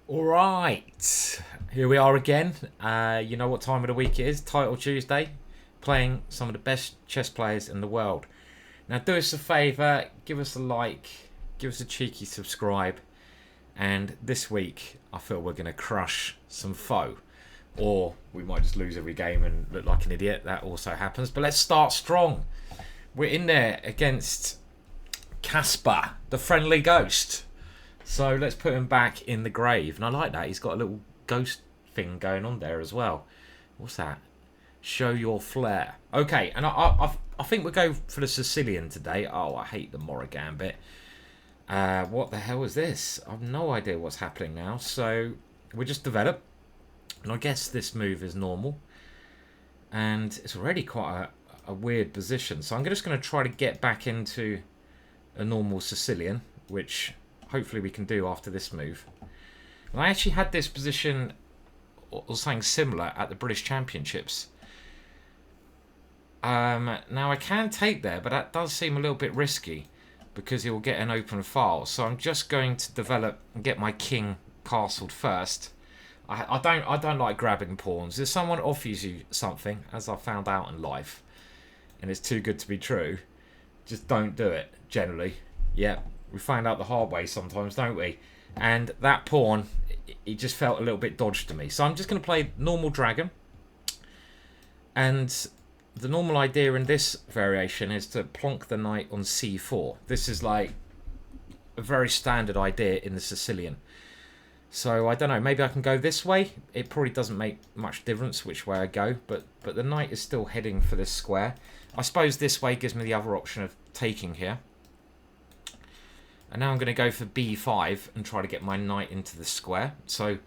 All right, here we are again. You know what time of the week it is? Title Tuesday. Playing some of the best chess players in the world. Now, do us a favour, give us a like, give us a cheeky subscribe, and this week I feel we're going to crush some foe. Or we might just lose every game and look like an idiot. That also happens. But let's start strong. We're in there against Casper, the friendly ghost. So let's put him back in the grave. And I like that. He's got a little ghost thing going on there as well. What's that? Show your flair. Okay, and I think we'll go for the Sicilian today. Oh, I hate the Morrigan bit. What the hell is this? I've no idea what's happening now. So we just develop. And I guess this move is normal. And it's already quite a weird position. So I'm just going to try to get back into a normal Sicilian, which hopefully we can do after this move. And I actually had this position or something similar at the British Championships. Now I can take there, but that does seem a little bit risky because he will get an open file. So I'm just going to develop and get my king castled first. I don't like grabbing pawns. If someone offers you something, as I found out in life, and it's too good to be true, just don't do it, generally. Yeah, we find out the hard way sometimes, don't we? And that pawn, it just felt a little bit dodged to me. So I'm just going to play normal dragon. And the normal idea in this variation is to plonk the knight on c4. This is like a very standard idea in the Sicilian. So I don't know, maybe I can go this way. It probably doesn't make much difference which way I go, but the knight is still heading for this square. I suppose this way gives me the other option of taking here. And now I'm going to go for b5 and try to get my knight into the square. So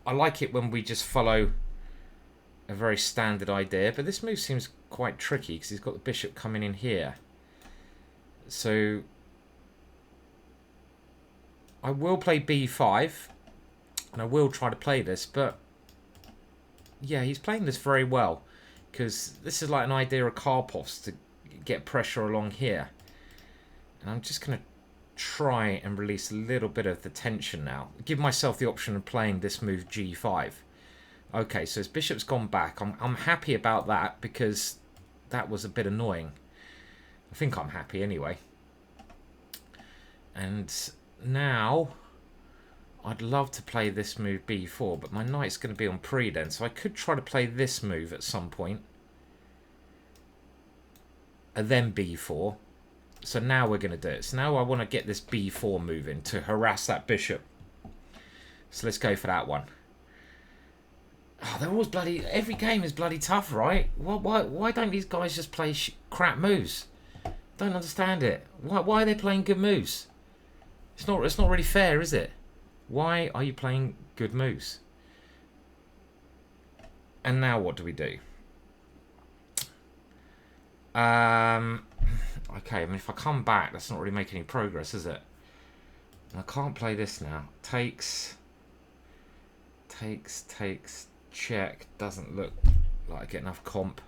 I like it when we just follow a very standard idea, but this move seems quite tricky because he's got the bishop coming in here. So I will play b5 and I will try to play this, but yeah, he's playing this very well because this is like an idea of Karpov's to get pressure along here. And I'm just going to try and release a little bit of the tension now. Give myself the option of playing this move g5. Okay, so his bishop's gone back. I'm happy about that because that was a bit annoying. I think I'm happy anyway. And now I'd love to play this move b4, but my knight's going to be on pre then, so I could try to play this move at some point. And then b4. So now we're going to do it. So now I want to get this b4 moving to harass that bishop. So let's go for that one. Oh, they're always bloody... Every game is bloody tough, right? Why don't these guys just play crap moves? Don't understand it. Why are they playing good moves? It's not really fair, is it? Why are you playing good moves? And now what do we do? Okay, I mean, if I come back, that's not really making any progress, is it? And I can't play this now. Takes, check. Doesn't look like I get enough comp.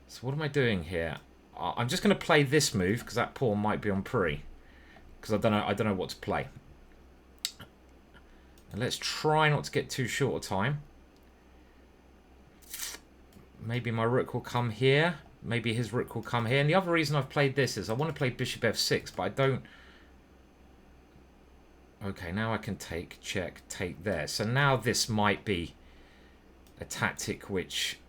So what am I doing here? I'm just going to play this move, because that pawn might be on pre. Because I don't know what to play. And let's try not to get too short a time. Maybe my rook will come here. Maybe his rook will come here. And the other reason I've played this is I want to play bishop f6, but I don't... Okay, now I can take, check, take there. So now this might be a tactic which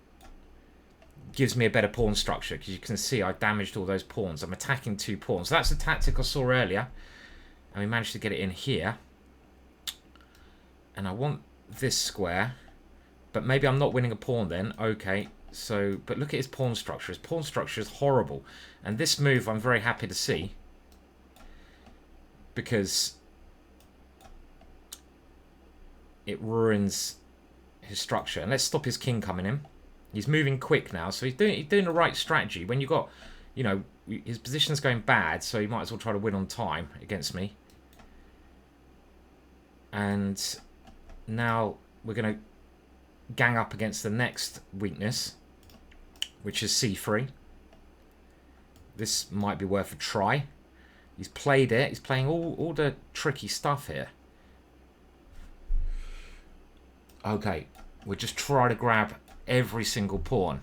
gives me a better pawn structure, because you can see I damaged all those pawns. I'm attacking 2 pawns. So that's the tactic I saw earlier. And we managed to get it in here. And I want this square. But maybe I'm not winning a pawn then. Okay. So, but look at his pawn structure. His pawn structure is horrible. And this move I'm very happy to see. Because it ruins his structure. And let's stop his king coming in. He's moving quick now. So he's doing the right strategy. When you got, you know, his position's going bad. So he might as well try to win on time against me. And now we're going to gang up against the next weakness, which is c3. This might be worth a try. He's played it. He's playing all the tricky stuff here. Okay, we'll just try to grab every single pawn.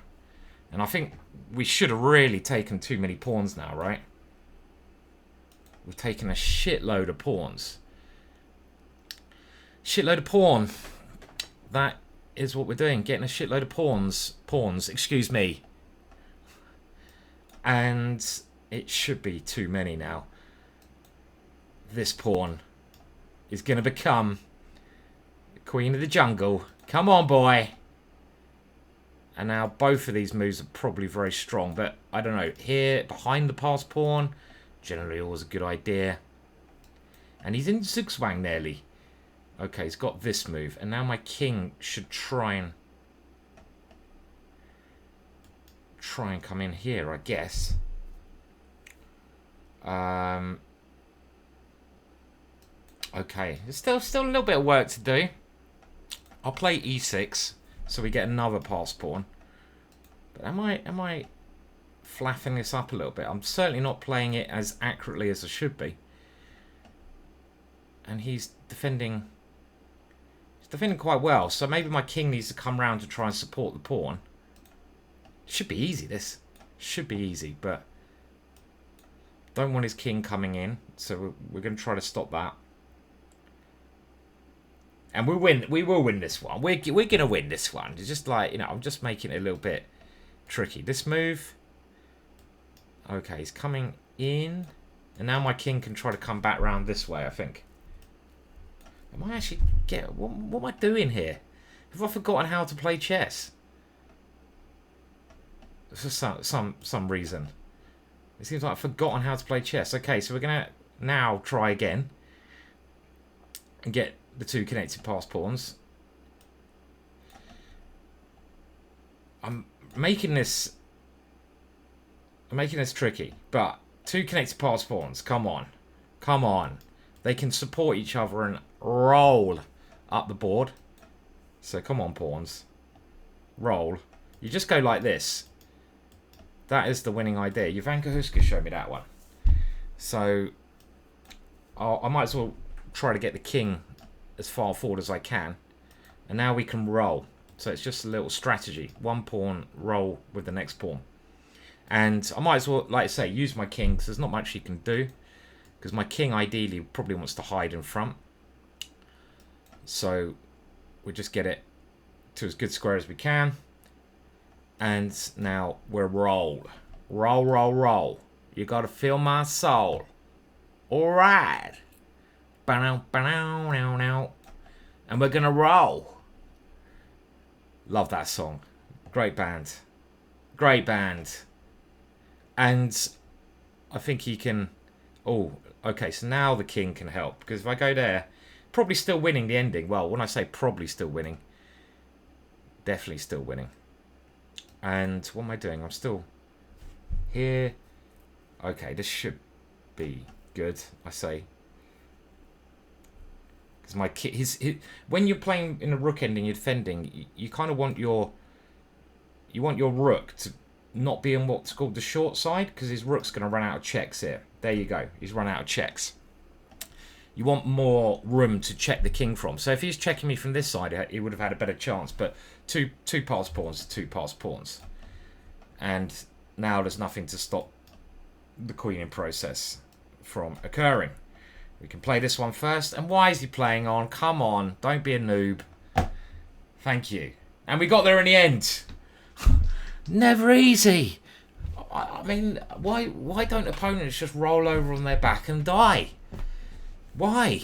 And I think we should have really taken too many pawns now, right? We've taken a shitload of pawns. Shitload of pawn. That is what we're doing. Getting a shitload of pawns. Pawns, excuse me. And it should be too many now. This pawn is going to become the queen of the jungle. Come on, boy. And now both of these moves are probably very strong. But I don't know. Here, behind the passed pawn, generally always a good idea. And he's in zugzwang nearly. Okay, he's got this move. And now my king should try and come in here, I guess. Okay, there's still a little bit of work to do. I'll play e6, so we get another pass pawn. But am I flapping this up a little bit? I'm certainly not playing it as accurately as I should be. And he's defending. He's defending quite well, so maybe my king needs to come round to try and support the pawn. Should be easy, this. Should be easy, but don't want his king coming in, so we're going to try to stop that. And we will win this one. We're going to win this one. It's just like, you know, I'm just making it a little bit tricky. This move. Okay, he's coming in. And now my king can try to come back round this way, I think. Am I actually what am I doing here? Have I forgotten how to play chess? For some reason. It seems like I've forgotten how to play chess. Okay, so we're going to now try again. And get the two connected pass pawns. I'm making this tricky, but two connected pass pawns. Come on. Come on. They can support each other and roll up the board. So come on, pawns. Roll. You just go like this. That is the winning idea. Ivanka Huska showed me that one. So I might as well try to get the king as far forward as I can. And now we can roll. So it's just a little strategy. One pawn, roll with the next pawn. And I might as well, like I say, use my king, because there's not much he can do. Because my king ideally probably wants to hide in front. So we just get it to as good square as we can. And now we're roll. Roll, roll, roll. You gotta feel my soul. Alright. And we're gonna roll. Love that song. Great band. Great band. And I think he can... Oh, okay, so now the king can help. Because if I go there, probably still winning the ending. Well, when I say probably still winning, definitely still winning. And what am I doing? I'm still here. Okay, this should be good, I say. Because my kid, when you're playing in a rook ending, you're defending. You kind of want your rook to not be on what's called the short side, because his rook's going to run out of checks here. There you go. He's run out of checks. You want more room to check the king from. So if he's checking me from this side, he would have had a better chance. But two passed pawns, two passed pawns. And now there's nothing to stop the queening process from occurring. We can play this one first. And why is he playing on? Come on. Don't be a noob. Thank you. And we got there in the end. Never easy. I mean, why don't opponents just roll over on their back and die? Why?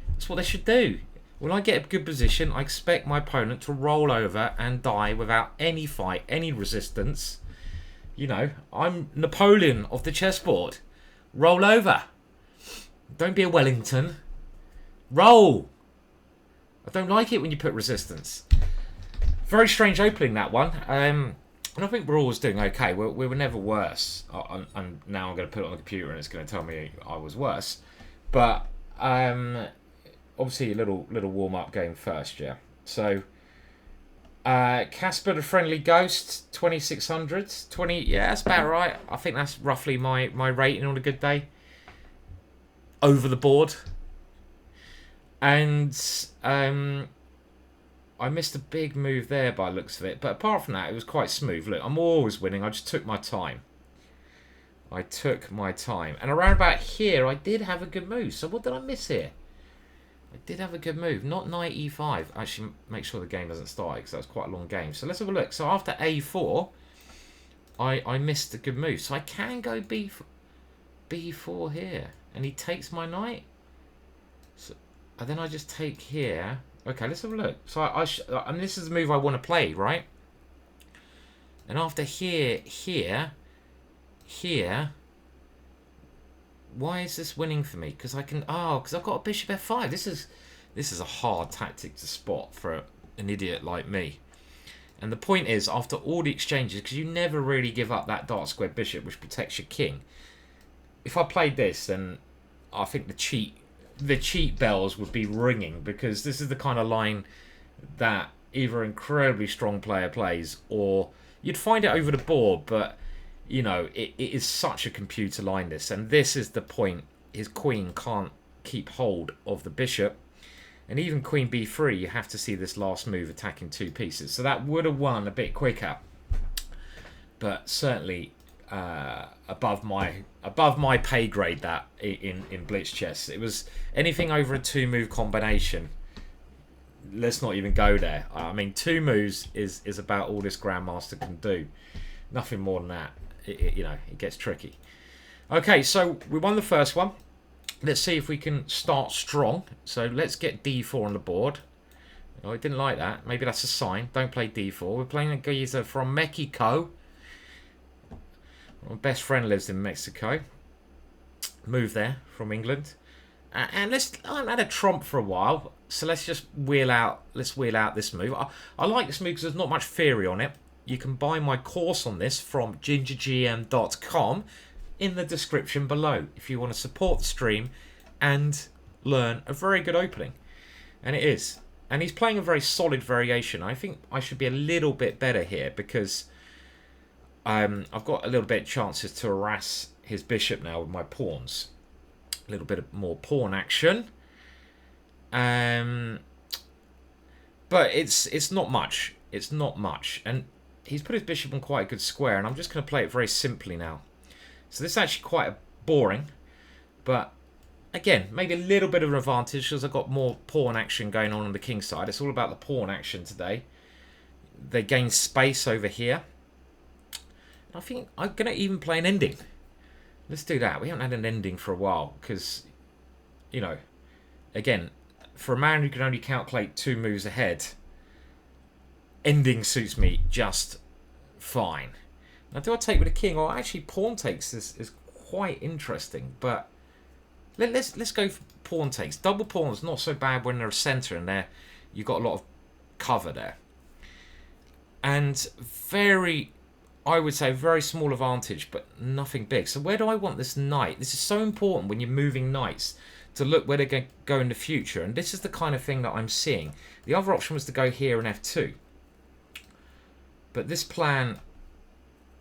That's what they should do. When I get a good position, I expect my opponent to roll over and die without any fight, any resistance. You know, I'm Napoleon of the chessboard. Roll over. Don't be a Wellington. Roll. I don't like it when you put resistance. Very strange opening, that one. And I think we're always doing okay. We were never worse. And now I'm going to put it on the computer and it's going to tell me I was worse. But obviously a little warm-up game first, yeah. So Casper the Friendly Ghost, 2600. 20, yeah, that's about right. I think that's roughly my rating on a good day. Over the board. And I missed a big move there by the looks of it. But apart from that, it was quite smooth. Look, I'm always winning. I just took my time. I took my time. And around about here, I did have a good move. So what did I miss here? I did have a good move. Not knight e5. Actually, make sure the game doesn't start because that was quite a long game. So let's have a look. So after a4, I missed a good move. So I can go b4 here. And he takes my knight. So, and then I just take here. Okay, let's have a look. So I mean, this is the move I want to play, right? And after here, here, why is this winning for me? Because I can, because I've got a bishop f5. This is a hard tactic to spot for an idiot like me. And the point is, after all the exchanges, because you never really give up that dark square bishop, which protects your king. If I played this, then I think the cheat bells would be ringing, because this is the kind of line that either an incredibly strong player plays, or you'd find it over the board, but you know, it is such a computer line, this. And this is the point. His queen can't keep hold of the bishop. And even queen b3, you have to see this last move attacking 2 pieces. So that would have won a bit quicker. But certainly above my pay grade that in blitz chess. It was anything over a 2-move combination. Let's not even go there. I mean, 2 moves is about all this Grandmaster can do. Nothing more than that. You know, it gets tricky. Okay, so we won the first one. Let's see if we can start strong. So let's get d4 on the board. Oh, I didn't like that. Maybe that's a sign. Don't play d4. We're playing a geezer from Mexico. My best friend lives in Mexico. Moved there from England. And I haven't had a trump for a while. So let's just wheel out. Let's wheel out this move. I like this move because there's not much theory on it. You can buy my course on this from gingergm.com in the description below if you want to support the stream and learn a very good opening. And it is. And he's playing a very solid variation. I think I should be a little bit better here because I've got a little bit of chances to harass his bishop now with my pawns. A little bit more pawn action. But it's not much. It's not much. And he's put his bishop in quite a good square, and I'm just going to play it very simply now. So this is actually quite boring, but again, maybe a little bit of an advantage because I've got more pawn action going on the king side. It's all about the pawn action today. They gain space over here. And I think I'm going to even play an ending. Let's do that. We haven't had an ending for a while because, you know, again, for a man who can only calculate 2 moves ahead, ending suits me just fine. Now, do I take with a king? Or actually, pawn takes is quite interesting. But let's go for pawn takes. Double pawn is not so bad when they're a centre and there you've got a lot of cover there. And I would say, very small advantage, but nothing big. So where do I want this knight? This is so important when you're moving knights to look where they're going to go in the future. And this is the kind of thing that I'm seeing. The other option was to go here and f2. But this plan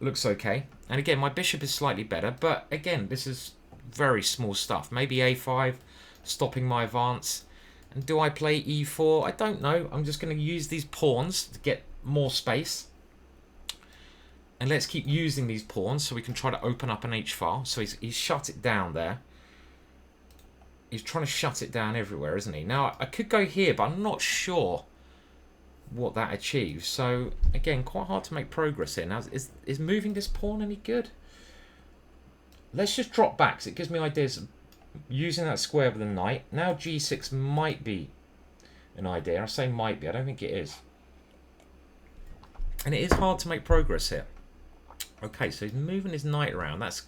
looks okay. And again, my bishop is slightly better. But again, this is very small stuff. Maybe a5, stopping my advance. And do I play e4? I don't know. I'm just going to use these pawns to get more space. And let's keep using these pawns so we can try to open up an h-file. So he's shut it down there. He's trying to shut it down everywhere, isn't he? Now, I could go here, but I'm not sure what that achieves. So, again, quite hard to make progress here. Now, is moving this pawn any good? Let's just drop back, because it gives me ideas of using that square with the knight. Now, g6 might be an idea. I say might be. I don't think it is. And it is hard to make progress here. Okay, so he's moving his knight around. That's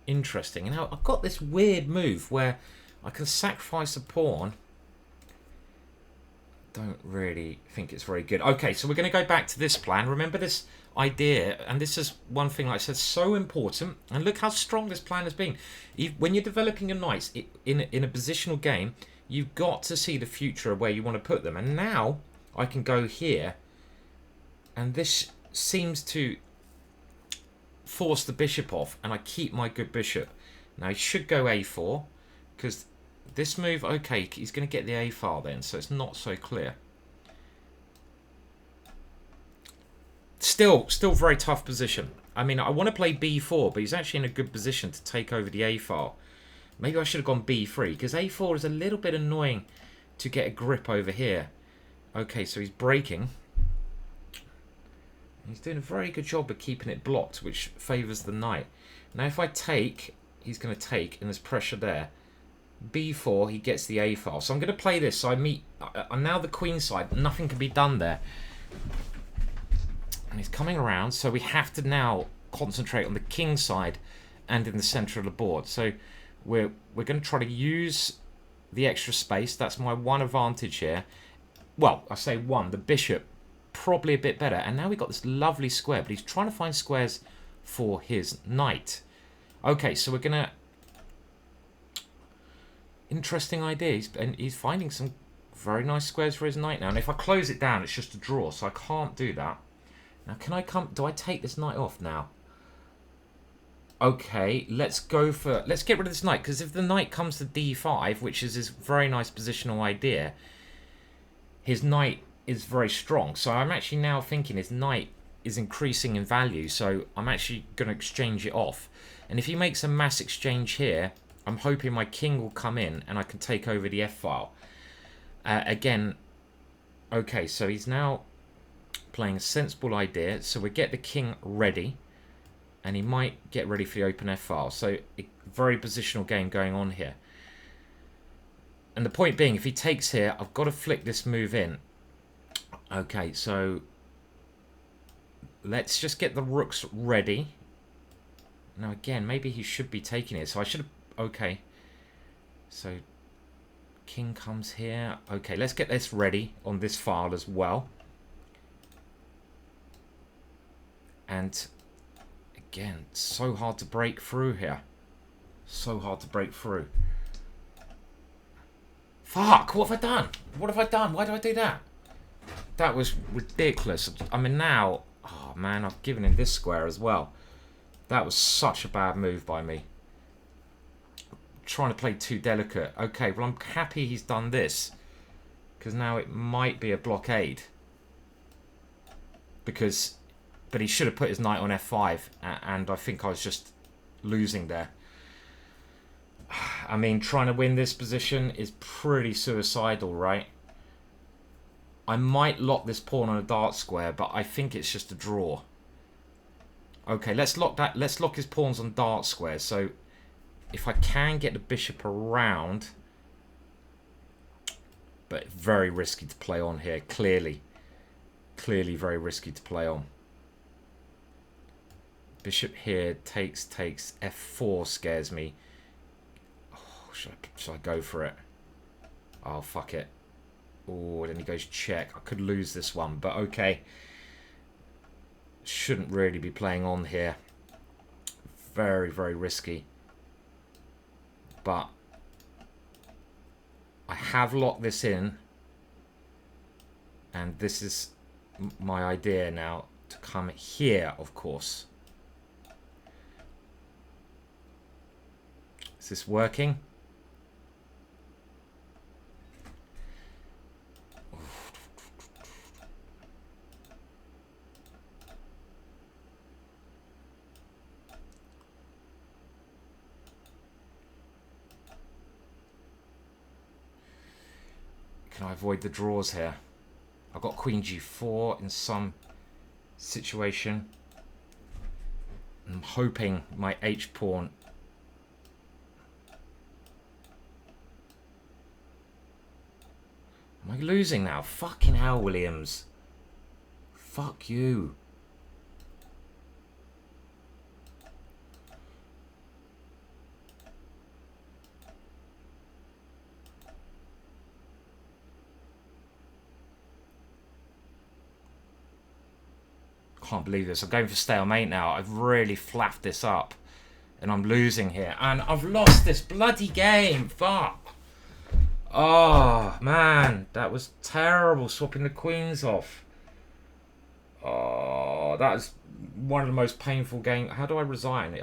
interesting. And now I've got this weird move where I can sacrifice a pawn. Don't really think it's very good. Okay, so we're going to go back to this plan. Remember this idea, and this is one thing, like I said, so important. And look how strong this plan has been. When you're developing your knights in a positional game, you've got to see the future of where you want to put them. And now I can go here, and this seems to force the bishop off, and I keep my good bishop. Now he should go a4, because this move, okay, he's going to get the a file then, so it's not so clear. Still very tough position. I mean, I want to play b4, but he's actually in a good position to take over the a file. Maybe I should have gone b3, because a4 is a little bit annoying to get a grip over here. Okay, so he's breaking. He's doing a very good job of keeping it blocked, which favours the knight. Now, if I take, he's going to take, and there's pressure there. b4, he gets the a file. So I'm going to play this. So I'm now the queen side. Nothing can be done there. And he's coming around, so we have to now concentrate on the king side and in the centre of the board. So we're going to try to use the extra space. That's my one advantage here. Well, I say one. The bishop, probably a bit better. And now we've got this lovely square, but he's trying to find squares for his knight. Okay, so we're going to... Interesting ideas, and he's finding some very nice squares for his knight now. And if I close it down, it's just a draw, so I can't do that. Now, can I come... Do I take this knight off now? Okay, let's get rid of this knight, because if the knight comes to d5, which is his very nice positional idea, his knight is very strong. So I'm actually now thinking his knight is increasing in value, so I'm actually going to exchange it off. And if he makes a mass exchange here, I'm hoping my king will come in and I can take over the f-file. Again, okay, so he's now playing a sensible idea. So we get the king ready, and he might get ready for the open f-file. So a very positional game going on here. And the point being, if he takes here, I've got to flick this move in. Okay, so let's just get the rooks ready. Now again, maybe he should be taking it. So I should have... Okay. So king comes here. Okay, let's get this ready on this file as well. And again, so hard to break through here. So hard to break through. Fuck, what have I done? What have I done? Why did I do that? That was ridiculous. I mean, now... Oh, man, I've given him this square as well. That was such a bad move by me. Trying to play too delicate. Okay, well, I'm happy he's done this, because now it might be a blockade. But he should have put his knight on f5, and I think I was just losing there. I mean, trying to win this position is pretty suicidal, right? I might lock this pawn on a dart square, but I think it's just a draw. Okay, let's lock that. Let's lock his pawns on dart squares. So if I can get the bishop around, but very risky to play on here. Clearly very risky to play on. Bishop here takes f4 scares me. Oh, should I go for it? Oh, fuck it. Oh, then he goes check. I could lose this one, but okay. Shouldn't really be playing on here. Very risky. But I have locked this in, and this is my idea now, to come here, of course. Is this working? Can I avoid the draws here? I've got queen g4 in some situation. I'm hoping my h-pawn... Am I losing now? Fucking hell, Williams. Fuck you. Can't believe this. I'm going for stalemate now. I've really flapped this up. And I'm losing here. And I've lost this bloody game. Fuck. Oh, man. That was terrible, swapping the queens off. Oh, that is one of the most painful games. How do I resign?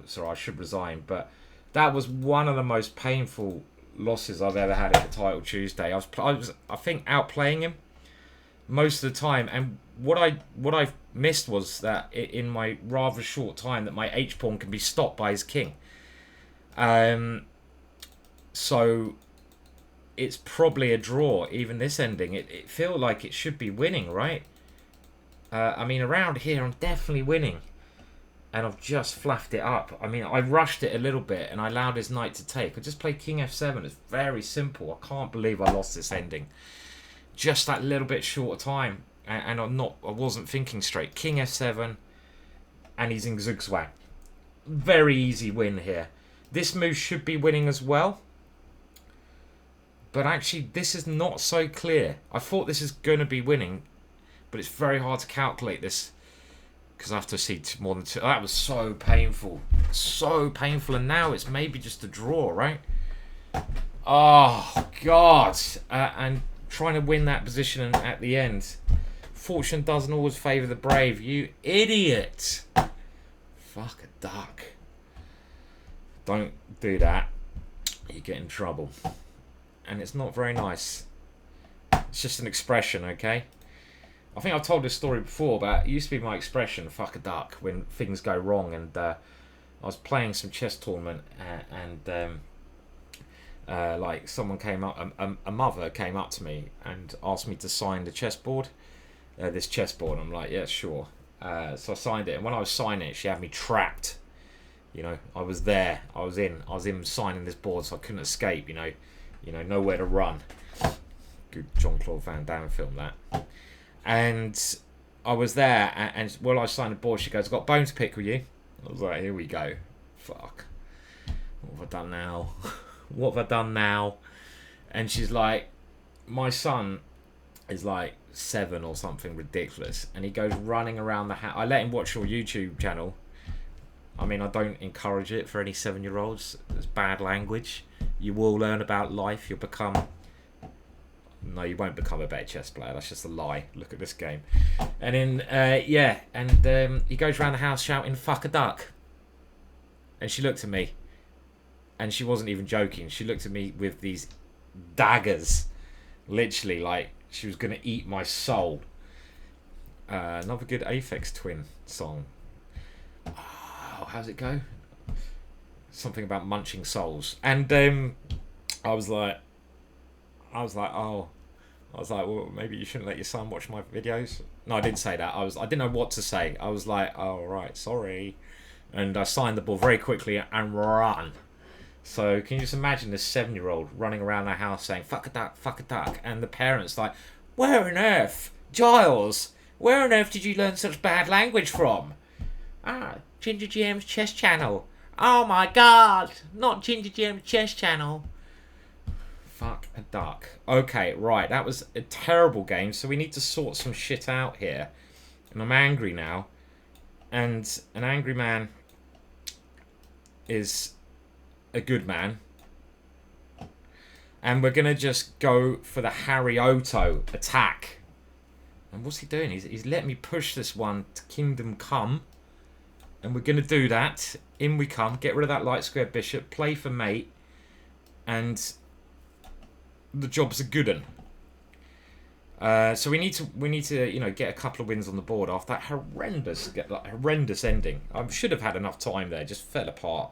Sorry, I should resign. But that was one of the most painful losses I've ever had at the Title Tuesday. I think outplaying him. most of the time. And what I've missed was that in my rather short time that my H pawn can be stopped by his king. So it's probably a draw. Even this ending, it feels like it should be winning, right? I mean, around here, I'm definitely winning. And I've just fluffed it up. I mean, I rushed it a little bit and I allowed his knight to take. I just played King F7. It's very simple. I can't believe I lost this ending. Just that little bit short of time. And I wasn't thinking straight. King F7 and he's in Zugzwang. Very easy win here. This move should be winning as well. But actually, this is not so clear. I thought this is going to be winning. But it's very hard to calculate this. Because I have to see more than two. That was so painful. So painful. And now it's maybe just a draw, right? Oh, God. And trying to win that position at the end. Fortune doesn't always favour the brave. You idiot. Fuck a duck. Don't do that. You get in trouble. And it's not very nice. It's just an expression, okay? I think I've told this story before, but it used to be my expression, fuck a duck, when things go wrong. And I was playing some chess tournament, and like someone came up, a mother came up to me and asked me to sign the chessboard, this chessboard. I'm like, yeah, sure. So I signed it, and when I was signing it, she had me trapped. You know, I was there, I was in signing this board, so I couldn't escape. You know, nowhere to run. Good Jean-Claude Van Damme film that. And I was there, and while I was signing the board, she goes, "I've got a bone to pick with you." I was like, here we go. Fuck. What have I done now? What have I done now? And she's like, my son is like 7 or something ridiculous, and he goes running around the house. I let him watch your YouTube channel. I mean, I don't encourage it for any 7-year-olds. It's bad language. You will learn about life. You'll become... No, you won't become a better chess player. That's just a lie. Look at this game. And then, yeah, and he goes around the house shouting, "Fuck a duck." And she looked at me, and she wasn't even joking. She looked at me with these daggers, literally, like she was going to eat my soul. Another good Aphex Twin song. Oh, how's it go? Something about munching souls. And I was like, well, maybe you shouldn't let your son watch my videos. No, I didn't say that. I didn't know what to say. I was like, oh, right, sorry. And I signed the ball very quickly and run. So can you just imagine this 7-year-old running around the house saying, "Fuck a duck, fuck a duck." And the parents like, "Where on earth? Giles, where on earth did you learn such bad language from?" "Ah, Ginger GM's chess channel." "Oh my God, not Ginger GM's chess channel." Fuck a duck. Okay, right. That was a terrible game. So we need to sort some shit out here. And I'm angry now. And an angry man is a good man. And we're going to just go for the Harry-Oto attack. And what's he doing? He's letting me push this one to Kingdom Come. And we're going to do that. In we come. Get rid of that light square bishop. Play for mate. And... the job's a good one. So we need to get a couple of wins on the board after that horrendous ending. I should have had enough time there. Just fell apart.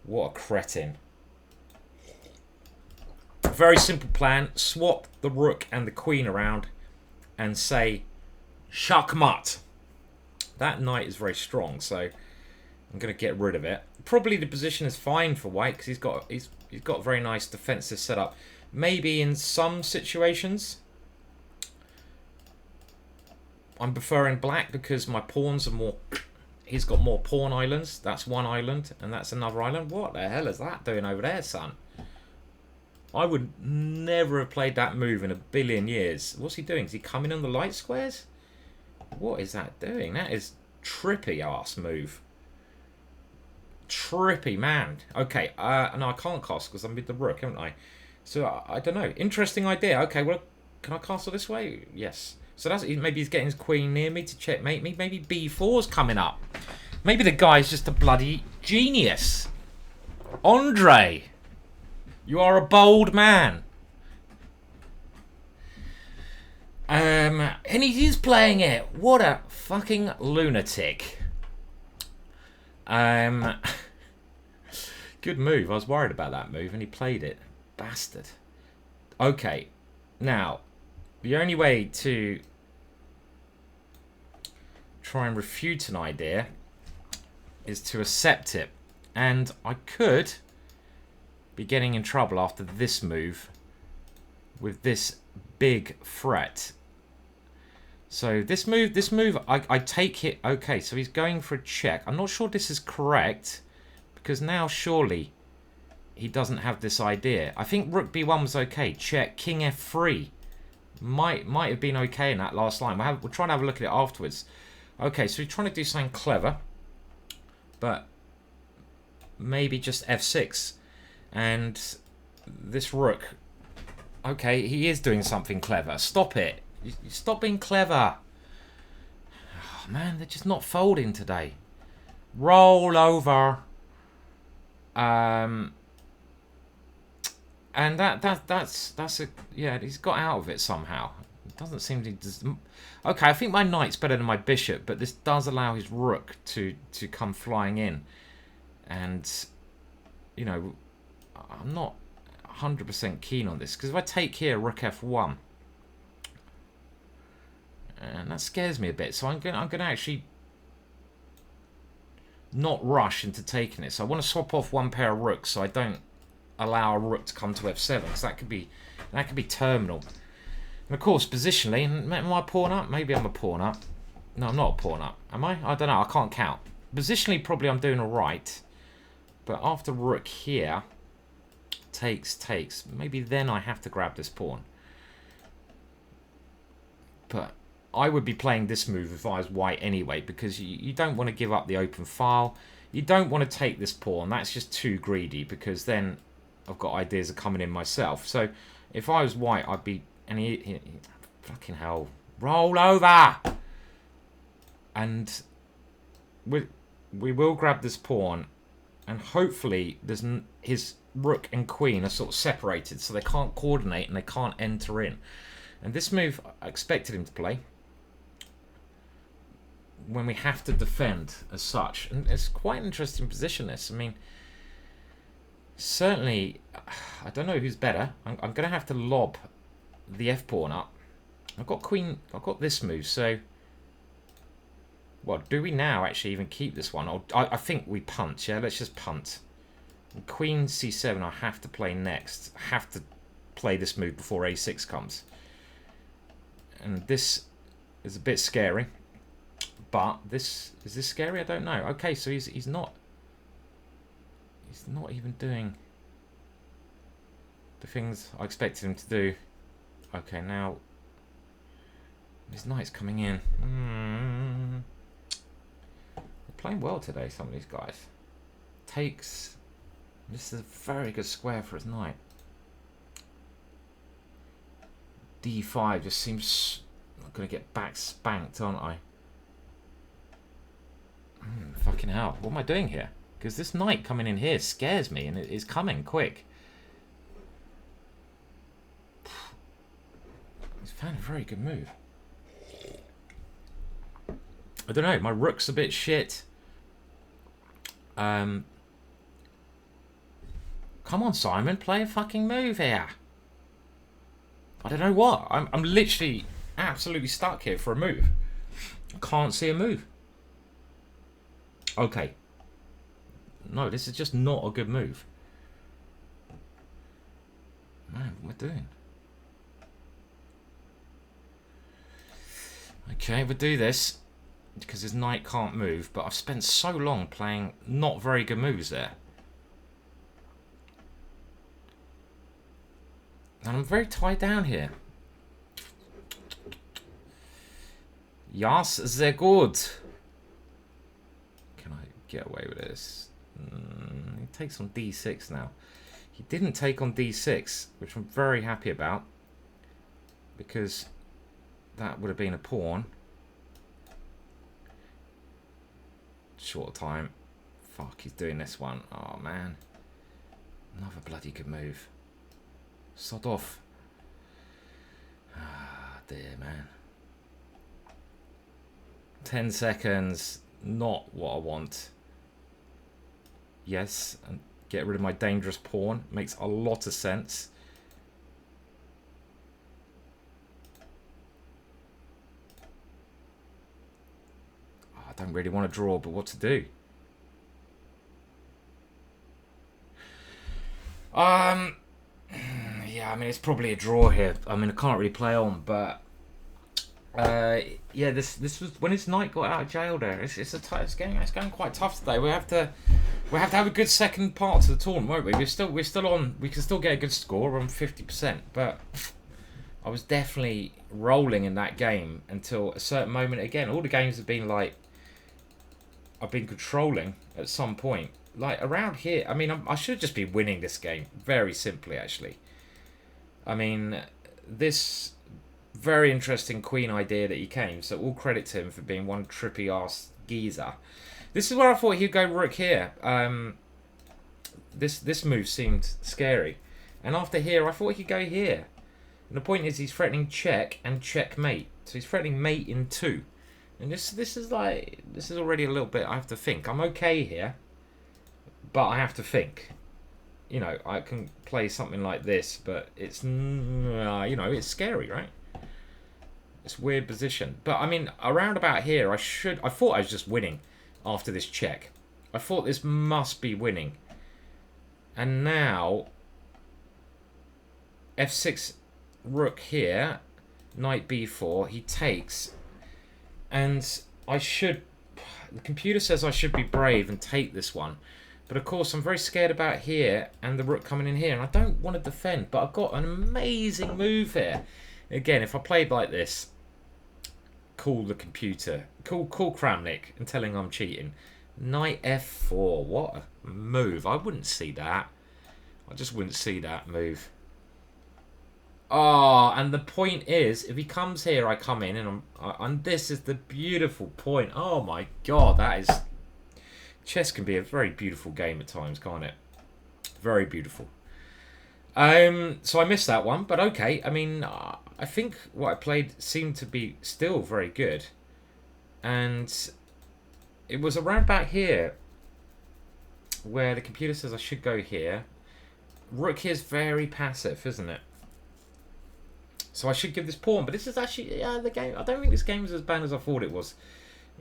What a cretin. Very simple plan. Swap the rook and the queen around and say Shakmat. That knight is very strong, so I'm going to get rid of it. Probably the position is fine for white because he's got a very nice defensive setup. Maybe in some situations I'm preferring black because my pawns are more... He's got more pawn islands. That's one island and that's another island. What the hell is that doing over there, son? I would never have played that move in a billion years. What's he doing? Is he coming on the light squares? What is that doing? That is trippy ass move. Trippy, man. Okay, no, I can't cast because I'm with the rook, haven't I? So, I don't know. Interesting idea. Okay, well, can I castle this way? Yes. So that's maybe he's getting his queen near me to checkmate me. Maybe b4's coming up. Maybe the guy's just a bloody genius. Andre, you are a bold man. And he is playing it. What a fucking lunatic. Good move. I was worried about that move, and he played it. Bastard. Okay. Now, the only way to try and refute an idea is to accept it. And I could be getting in trouble after this move with this big threat. So this move, I take it. Okay, so he's going for a check. I'm not sure this is correct, because now surely he doesn't have this idea. I think rook b1 was okay. Check, king f3 might have been okay in that last line. We'll try and have a look at it afterwards. Okay, so he's trying to do something clever, but maybe just f6, and this rook. Okay, he is doing something clever. Stop it. Stop being clever. Oh, man, they're just not folding today. Roll over. And that's a, yeah, he's got out of it somehow. It doesn't seem to. Okay, I think my knight's better than my bishop, but this does allow his rook to come flying in. And, you know, I'm not 100% keen on this, because if I take here rook f1, and that scares me a bit, so I'm gonna actually not rush into taking it. So I want to swap off one pair of rooks, so I don't allow a rook to come to f7, because that could be terminal. And of course, positionally, am I a pawn up? Maybe I'm a pawn up. No, I'm not a pawn up. Am I? I don't know. I can't count. Positionally, probably I'm doing all right. But after rook here, takes, maybe then I have to grab this pawn. But I would be playing this move if I was white anyway, because you don't want to give up the open file. You don't want to take this pawn. That's just too greedy, because then I've got ideas of coming in myself. So if I was white, I'd be... And he fucking hell. Roll over! And we will grab this pawn, and hopefully his rook and queen are sort of separated, so they can't coordinate and they can't enter in. And this move, I expected him to play when we have to defend as such. And it's quite an interesting position, this. I mean, certainly, I don't know who's better. I'm going to have to lob the f-pawn up. I've got queen, I've got this move, so... Well, do we now actually even keep this one? Or, I think we punt, yeah? Let's just punt. And queen c7 I have to play next. I have to play this move before a6 comes. And this is a bit scary. But this... Is this scary? I don't know. Okay, so he's not... He's not even doing the things I expected him to do. Okay, now... His knight's coming in. They're playing well today, some of these guys. Takes... This is a very good square for his knight. d5 just seems... I'm going to get back spanked, aren't I? Fucking hell. What am I doing here? Because this knight coming in here scares me, and it is coming quick. He's found a very good move. I don't know. My rook's a bit shit. Come on, Simon. Play a fucking move here. I don't know what. I'm literally absolutely stuck here for a move. I can't see a move. Okay. No, this is just not a good move. Man, what am I doing? Okay, we'll do this. Because his knight can't move. But I've spent so long playing not very good moves there. And I'm very tied down here. Yes, they're good. Can I get away with this? He takes on d6 now. He didn't take on d6, which I'm very happy about. Because that would have been a pawn. Short time. Fuck, he's doing this one. Oh, man. Another bloody good move. Sod off. dear, man. 10 seconds. Not what I want. Yes, and get rid of my dangerous pawn. Makes a lot of sense. Oh, I don't really want to draw, but what to do? Yeah, I mean, it's probably a draw here. I mean, I can't really play on, but yeah, this was when his knight got out of jail. There, it's a tight. It's going quite tough today. We have to have a good second part to the tournament, won't we? We're still on. We can still get a good score. We're on 50%, but I was definitely rolling in that game until a certain moment. Again, all the games have been like I've been controlling at some point. Like around here, I mean, I should just be winning this game very simply, actually. I mean, this very interesting queen idea that he came, so all credit to him for being one trippy ass geezer. This is where I thought he'd go rook here. This move seemed scary, and after here, I thought he could go here. And the point is, he's threatening check and checkmate, so he's threatening mate in 2. And this is already a little bit. I have to think. I'm okay here. But I have to think. You know, I can play something like this, but it's, you know, it's scary, right? It's a weird position. But, I mean, around about here, I thought I was just winning after this check. I thought this must be winning. And now, f6, rook here, knight b4, he takes. And the computer says I should be brave and take this one. But of course, I'm very scared about here and the rook coming in here. And I don't want to defend, but I've got an amazing move here. Again, if I played like this, call the computer. Call Kramnik and tell him I'm cheating. Knight f4. What a move. I wouldn't see that. I just wouldn't see that move. Oh, and the point is, if he comes here, I come in. And this is the beautiful point. Oh my God, that is... Chess can be a very beautiful game at times, can't it? Very beautiful. So I missed that one, but okay. I mean, I think what I played seemed to be still very good. And it was around about here where the computer says I should go here. Rook here is very passive, isn't it? So I should give this pawn. But this is actually, yeah, the game. I don't think this game was as bad as I thought it was.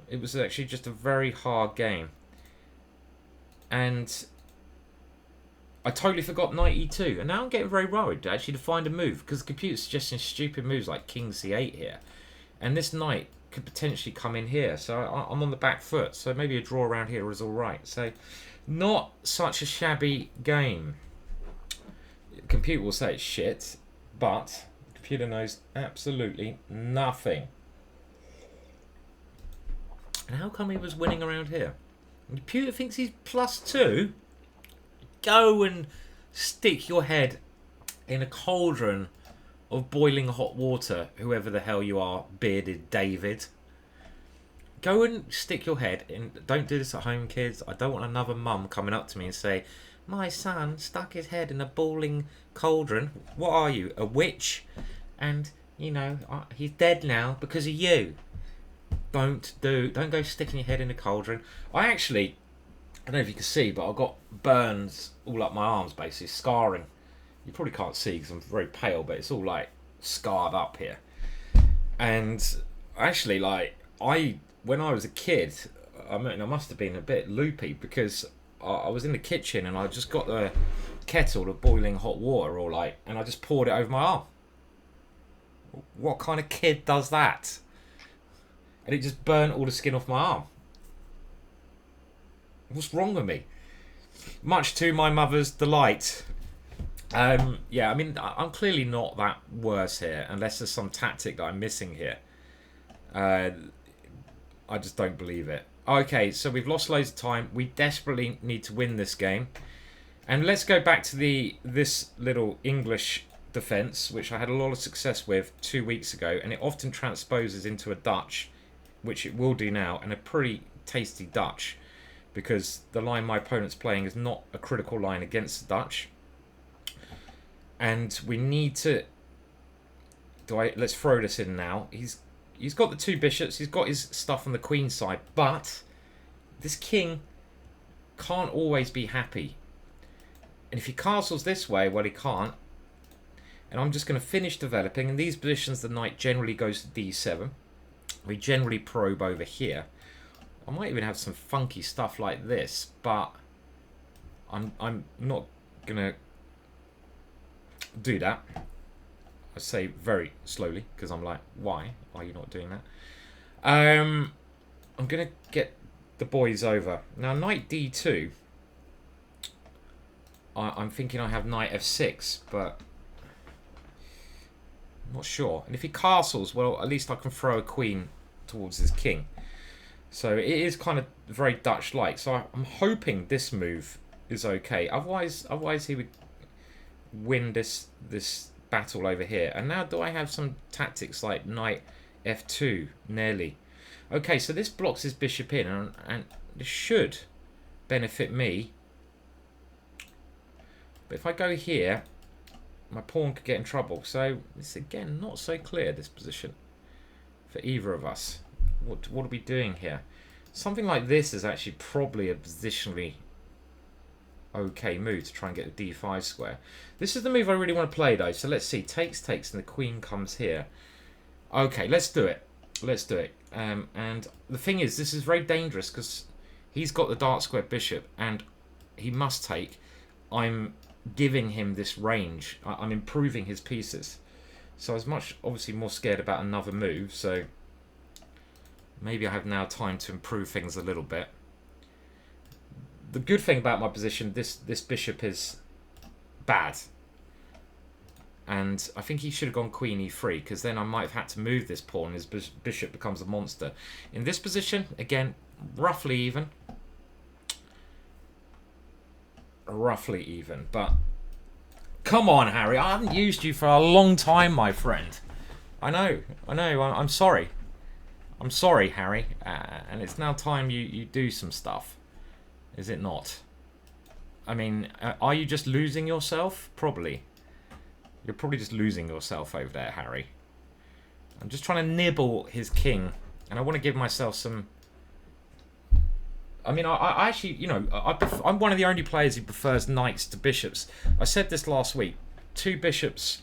It was actually just a very hard game. And I totally forgot knight e2. And now I'm getting very worried actually to find a move. Because the computer's suggesting stupid moves like king c8 here. And this knight could potentially come in here. So I'm on the back foot. So maybe a draw around here is alright. So not such a shabby game. The computer will say it's shit. But the computer knows absolutely nothing. And how come he was winning around here? The computer thinks he's +2. Go and stick your head in a cauldron of boiling hot water, whoever the hell you are, bearded David. Go and stick your head in. Don't do this at home, kids. I don't want another mum coming up to me and say, my son stuck his head in a boiling cauldron. What are you, a witch? And, you know, he's dead now because of you. Don't go sticking your head in a cauldron. I don't know if you can see, but I've got burns all up my arms, basically, scarring. You probably can't see because I'm very pale, but it's all like scarred up here. And actually, like, when I was a kid, I mean, I must have been a bit loopy because I was in the kitchen and I just got the kettle of boiling hot water, and I just poured it over my arm. What kind of kid does that? And it just burnt all the skin off my arm. What's wrong with me? Much to my mother's delight. Yeah, I mean, I'm clearly not that worse here, unless there's some tactic that I'm missing here. I just don't believe it. Okay, so we've lost loads of time. We desperately need to win this game. And let's go back to this little English defence, which I had a lot of success with 2 weeks ago, and it often transposes into a Dutch, which it will do now, and a pretty tasty Dutch, because the line my opponent's playing is not a critical line against the Dutch. And we need to Let's throw this in now. He's got the 2 bishops. He's got his stuff on the queen side, but this king can't always be happy. And if he castles this way, well, he can't. And I'm just going to finish developing. In these positions, the knight generally goes to d7. We generally probe over here. I might even have some funky stuff like this, but I'm not going to do that. I say very slowly, because I'm like, why are you not doing that? I'm going to get the boys over. Now, knight d2. I'm thinking I have knight f6, but I'm not sure. And if he castles, well, at least I can throw a queen towards his king. So it is kind of very Dutch-like. So I'm hoping this move is okay. Otherwise he would win this battle over here. And now do I have some tactics like knight f2 nearly? Okay, so this blocks his bishop in, and this should benefit me. But if I go here, my pawn could get in trouble. So it's again not so clear, this position, for either of us. What are we doing here? Something like this is actually probably a positionally okay move to try and get the d5 square. This is the move I really want to play though. So let's see. Takes, and the queen comes here. Okay, let's do it. Let's do it. And the thing is, this is very dangerous because he's got the dark square bishop and he must take. I'm giving him this range. I'm improving his pieces. So I was obviously more scared about another move. So maybe I have now time to improve things a little bit. The good thing about my position, this bishop is bad. And I think he should have gone queen e3, because then I might have had to move this pawn. His bishop becomes a monster. In this position, again, roughly even. Roughly even, but come on, Harry. I haven't used you for a long time, my friend. I know. I'm sorry. I'm sorry, Harry. And it's now time you do some stuff. Is it not? I mean, are you just losing yourself? Probably. You're probably just losing yourself over there, Harry. I'm just trying to nibble his king, and I want to give myself some... I mean, I actually, you know, I'm one of the only players who prefers knights to bishops. I said this last week. 2 bishops,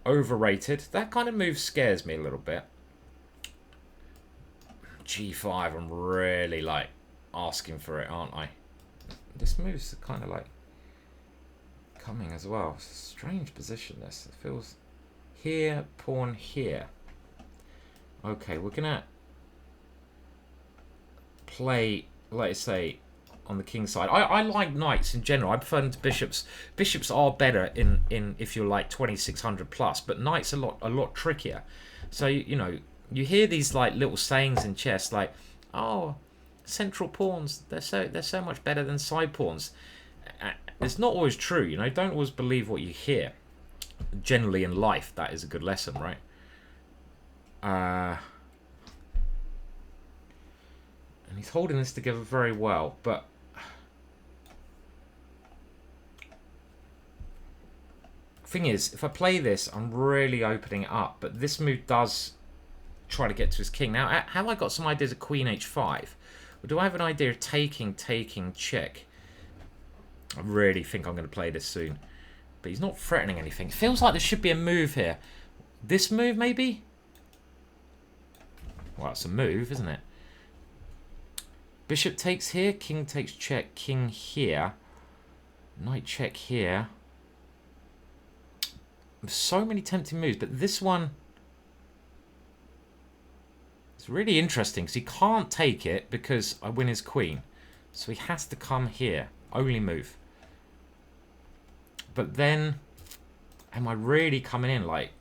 overrated. That kind of move scares me a little bit. G5, I'm really, like, asking for it, aren't I? This move's kind of, like, coming as well. It's a strange position, this. It feels here, pawn here. Okay, we're going to play, let's say, on the king side. I like knights in general. I prefer them to bishops. Bishops are better in if you're like 2600 plus, but knights are a lot trickier. So you know, you hear these like little sayings in chess, like, oh, central pawns, they're so much better than side pawns. It's not always true, you know. Don't always believe what you hear. Generally in life, that is a good lesson, right? And he's holding this together very well, but thing is, if I play this, I'm really opening it up. But this move does try to get to his king. Now, have I got some ideas of queen h5? Or do I have an idea of taking, check? I really think I'm going to play this soon. But he's not threatening anything. It feels like there should be a move here. This move, maybe? Well, it's a move, isn't it? Bishop takes here, king takes check, king here. Knight check here. There's so many tempting moves, but this one... it's really interesting, because he can't take it because I win his queen. So he has to come here. Only move. But then... am I really coming in like...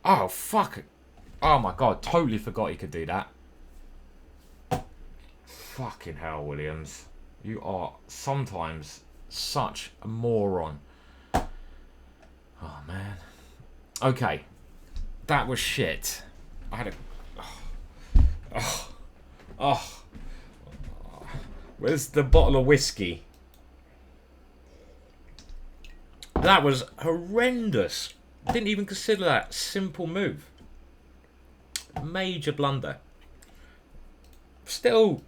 oh, fuck. Oh my god, totally forgot he could do that. Fucking hell, Williams. You are sometimes such a moron. Oh, man. Okay. That was shit. I had a... oh. Where's the bottle of whiskey? That was horrendous. Didn't even consider that simple move. Major blunder. Still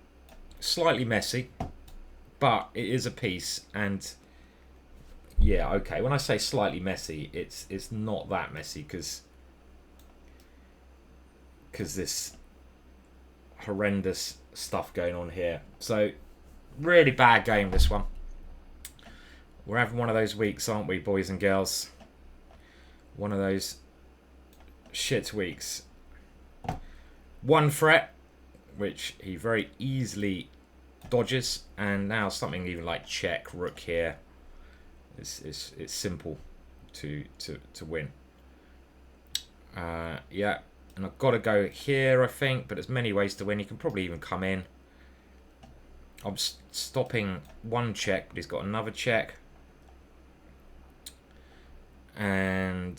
slightly messy, but it is a piece. And yeah, okay. When I say slightly messy, it's not that messy because this horrendous stuff going on here. So really bad game, this one. We're having one of those weeks, aren't we, boys and girls? One of those shit weeks. One threat, which he very easily dodges, and now something even like check rook here. It's simple to win. Yeah, and I've got to go here, I think, but there's many ways to win. You can probably even come in. I'm stopping one check, but he's got another check. And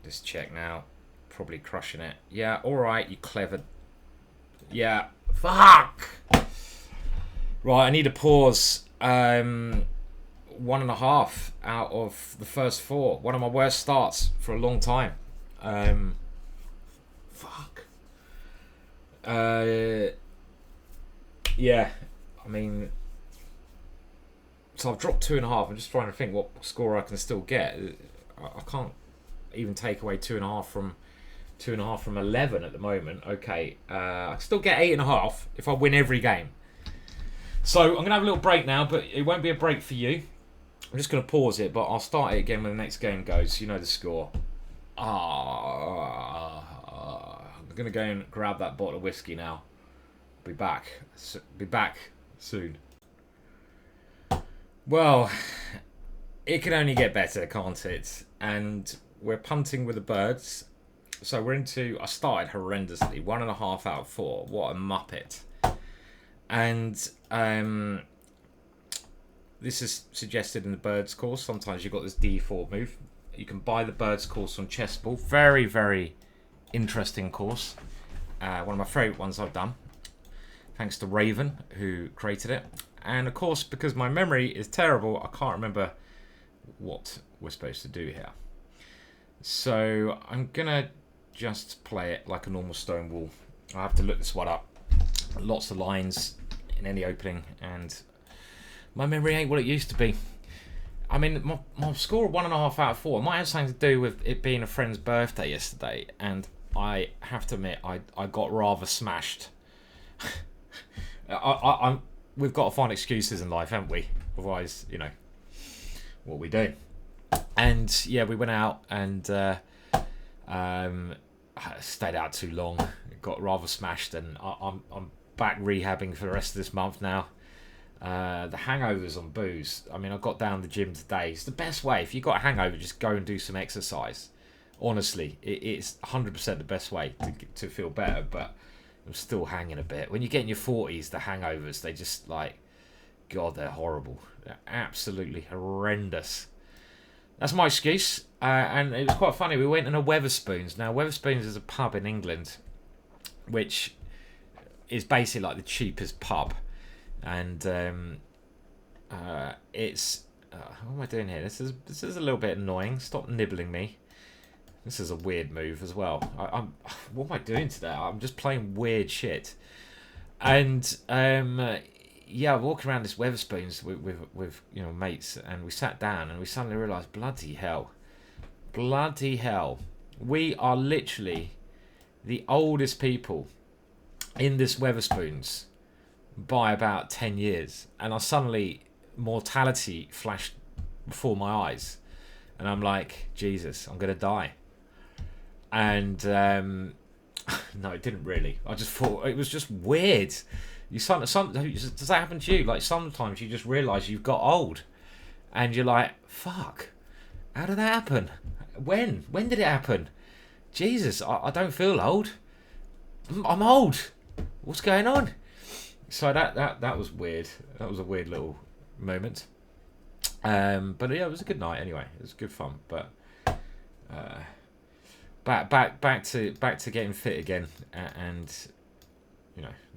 this check now, probably crushing it. Yeah, all right, you clever. Yeah, fuck. Right, I need a pause. 1.5 out of the first 4. One of my worst starts for a long time. Fuck. Yeah, I mean, so I've dropped 2.5. I'm just trying to think what score I can still get. I can't even take away 2.5 from 11 at the moment. Okay, I can still get 8.5 if I win every game. So I'm gonna have a little break now, but it won't be a break for you. I'm just gonna pause it, but I'll start it again when the next game goes. You know the score. I'm gonna go and grab that bottle of whiskey now. Be back soon. Well, it can only get better, can't it? And we're punting with the birds. So we're into... I started horrendously. 1.5 out of 4. What a muppet. And this is suggested in the birds course. Sometimes you've got this D4 move. You can buy the birds course on Chessball. Very, very interesting course. One of my favourite ones I've done. Thanks to Raven, who created it. And of course, because my memory is terrible, I can't remember what we're supposed to do here. So I'm going to just play it like a normal stone wall. I have to look this one up. Lots of lines in any opening, and my memory ain't what it used to be. I mean, my score of 1.5 out of 4 might have something to do with it being a friend's birthday yesterday, and I have to admit, I got rather smashed. We've got to find excuses in life, haven't we? Otherwise, you know, what we do. And yeah, we went out and stayed out too long. Got rather smashed, and I'm back rehabbing for the rest of this month now. The hangovers on booze. I mean, I got down the gym today. It's the best way. If you got a hangover, just go and do some exercise. Honestly, it's 100% the best way to feel better. But I'm still hanging a bit. When you get in your 40s, the hangovers, they just like, God, they're horrible. They're absolutely horrendous. That's my excuse. And it was quite funny. We went in a Wetherspoons. Now, Wetherspoons is a pub in England, which is basically like the cheapest pub. And it's... what am I doing here? This is a little bit annoying. Stop nibbling me. This is a weird move as well. What am I doing today? I'm just playing weird shit. And yeah, walking around this Wetherspoons with you know, mates, and we sat down and we suddenly realised, bloody hell, we are literally the oldest people in this Wetherspoons by about 10 years. And I suddenly, mortality flashed before my eyes, and I'm like, Jesus, I'm gonna die. And no, it didn't really. I just thought it was just weird. Does that happen to you? Like, sometimes you just realise you've got old, and you're like, fuck, how did that happen? When did it happen? Jesus, I don't feel old. I'm old. What's going on? So that was weird. That was a weird little moment. But yeah, it was a good night anyway. It was good fun. But back to getting fit again, and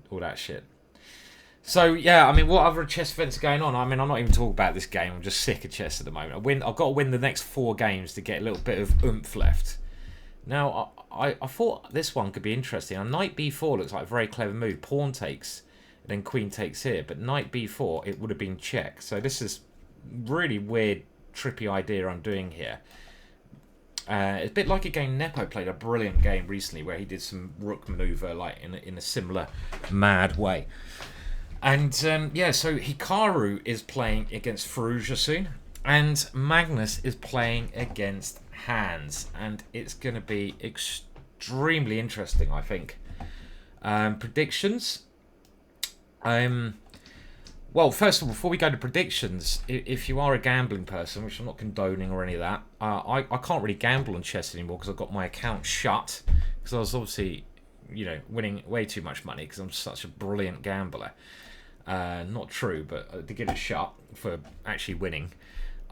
all that shit. So yeah, I mean, what other chess events are going on? I mean, I'm not even talking about this game. I'm just sick of chess at the moment. I've got to win the next 4 games to get a little bit of oomph left. Now, I thought this one could be interesting. On knight b4 looks like a very clever move. Pawn takes, then queen takes here. But knight b4, it would have been check. So this is really weird, trippy idea I'm doing here. It's a bit like a game Nepo played, a brilliant game recently where he did some rook maneuver like in a similar mad way. And yeah, so Hikaru is playing against Firouzja soon, and Magnus is playing against Hans, and it's going to be extremely interesting, I think. Predictions. Well, first of all, before we go to predictions, if you are a gambling person, which I'm not condoning or any of that, I can't really gamble on chess anymore because I've got my account shut, because I was obviously, winning way too much money because I'm such a brilliant gambler. Not true, but to get it shut for actually winning,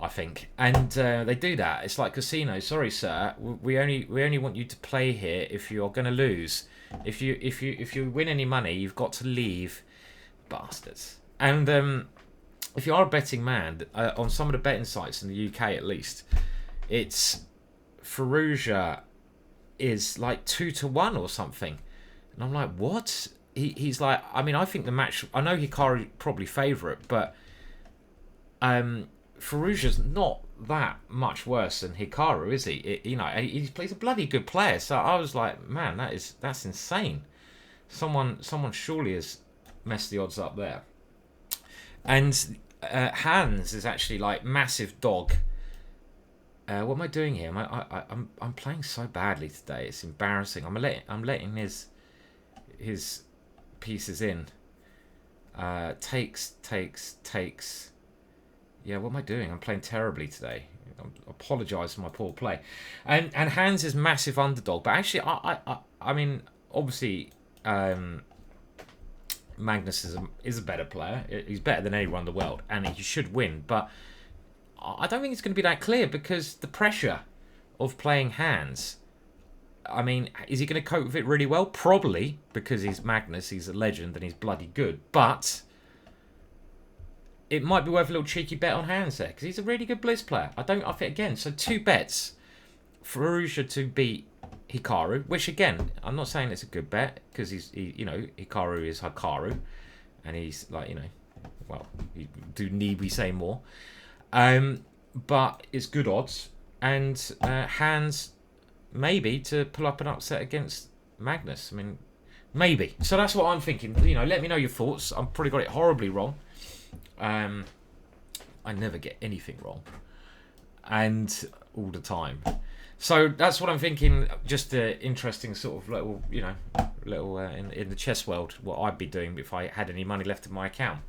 I think. And they do that. It's like casino. Sorry, sir. We only want you to play here if you're going to lose. If you win any money, you've got to leave, bastards. And if you are a betting man, on some of the betting sites in the UK at least, it's Firouzja is like 2-1 or something, and I'm like, what? He's like, I mean, I think the match, I know Hikaru probably favourite, but Firouzja's not that much worse than Hikaru, is he? He's a bloody good player. So I was like, man, that's insane. Someone surely has messed the odds up there. And Hans is actually like massive dog. What am I doing here? I'm playing so badly today. It's embarrassing. I'm letting his pieces in. Takes. Yeah, what am I doing? I'm playing terribly today. I apologise for my poor play. And Hans is massive underdog, but actually I mean, obviously Magnus is a better player. He's better than anyone in the world, and he should win. But I don't think it's going to be that clear because the pressure of playing Hans. I mean, is he going to cope with it really well? Probably, because he's Magnus, he's a legend, and he's bloody good. But it might be worth a little cheeky bet on Hans there, because he's a really good blitz player. I think, again, so 2 bets. Firouzja to beat Hikaru, which, again, I'm not saying it's a good bet, because Hikaru is Hikaru, and he's, like, well, need we say more? But it's good odds, and Hans maybe to pull up an upset against Magnus. I mean, maybe. So that's what I'm thinking. Let me know your thoughts. I've probably got it horribly wrong. I never get anything wrong, and all the time. So that's what I'm thinking. Just an interesting sort of little, in the chess world, what I'd be doing if I had any money left in my account.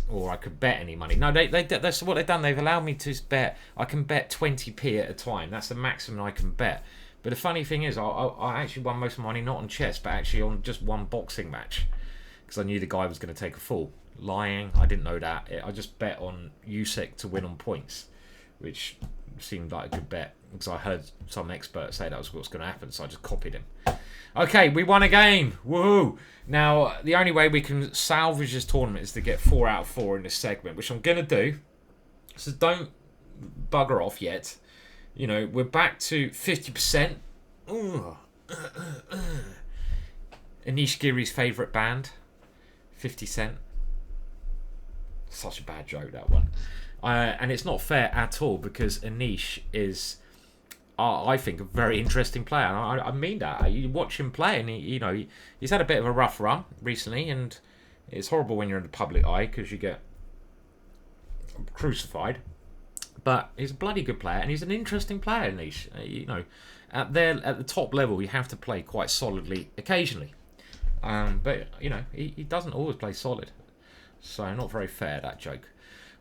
Or I could bet any money. No, that's what they've done. They've allowed me to bet. I can bet 20p at a time. That's the maximum I can bet. But the funny thing is, I actually won most of my money not on chess, but actually on just one boxing match, because I knew the guy was going to take a fall. Lying, I didn't know that. I just bet on Usyk to win on points, which seemed like a good bet because I heard some expert say that was what's going to happen, so I just copied him. Okay, we won a game. Woohoo! Now, the only way we can salvage this tournament is to get 4 out of 4 in this segment, which I'm going to do. So don't bugger off yet. We're back to 50%. Anish Giri's favourite band, 50 Cent. Such a bad joke, that one. And it's not fair at all, because Anish is, I think, a very interesting player. And I mean that. You watch him play, and he's had a bit of a rough run recently, and it's horrible when you're in the public eye because you get crucified. But he's a bloody good player, and he's an interesting player, Anish. At the top level, you have to play quite solidly occasionally. But he doesn't always play solid, so not very fair, that joke.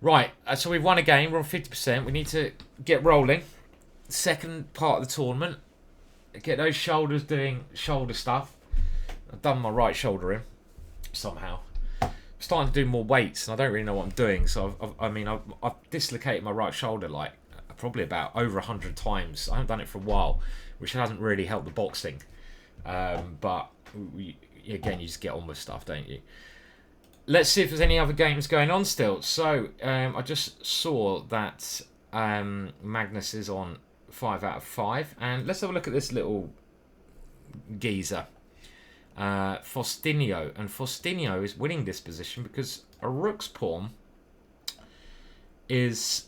Right, so we've won a game. We're on 50%. We need to get rolling. Second part of the tournament. Get those shoulders doing shoulder stuff. I've done my right shoulder in somehow. I'm starting to do more weights, and I don't really know what I'm doing. So I've dislocated my right shoulder like probably about over 100 times. I haven't done it for a while, which hasn't really helped the boxing. But again, you just get on with stuff, don't you? Let's see if there's any other games going on still. So I just saw that Magnus is on 5 out of 5, and let's have a look at this little geezer, Faustinio, and Faustinio is winning this position because a rook's pawn is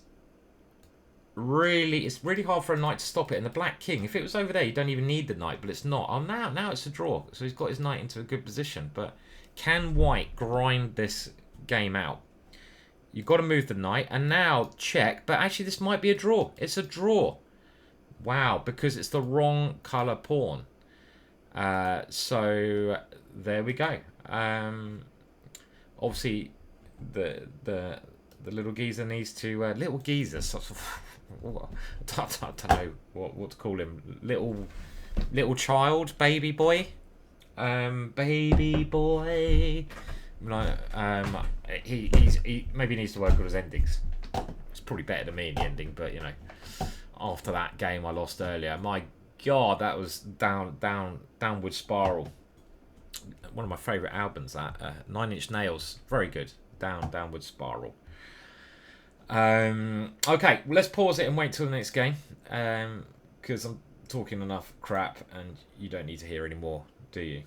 it's really hard for a knight to stop it, and the black king, if it was over there, you don't even need the knight, but it's not. Oh, now it's a draw, so he's got his knight into a good position. But can white grind this game out? You've got to move the knight, and now check, but actually this might be a draw. It's a draw. Wow, because it's the wrong colour pawn. So there we go. Obviously the little geezer needs to little geezer, sort of, I don't know what to call him. Little child, baby boy, baby boy. He maybe needs to work on his endings. It's probably better than me in the ending, but you know, after that game I lost earlier, my God, that was downward spiral. One of my favourite albums, that 9 Inch Nails, very good. Downward spiral. Okay, well, let's pause it and wait till the next game, because I'm talking enough crap and you don't need to hear any more, do you?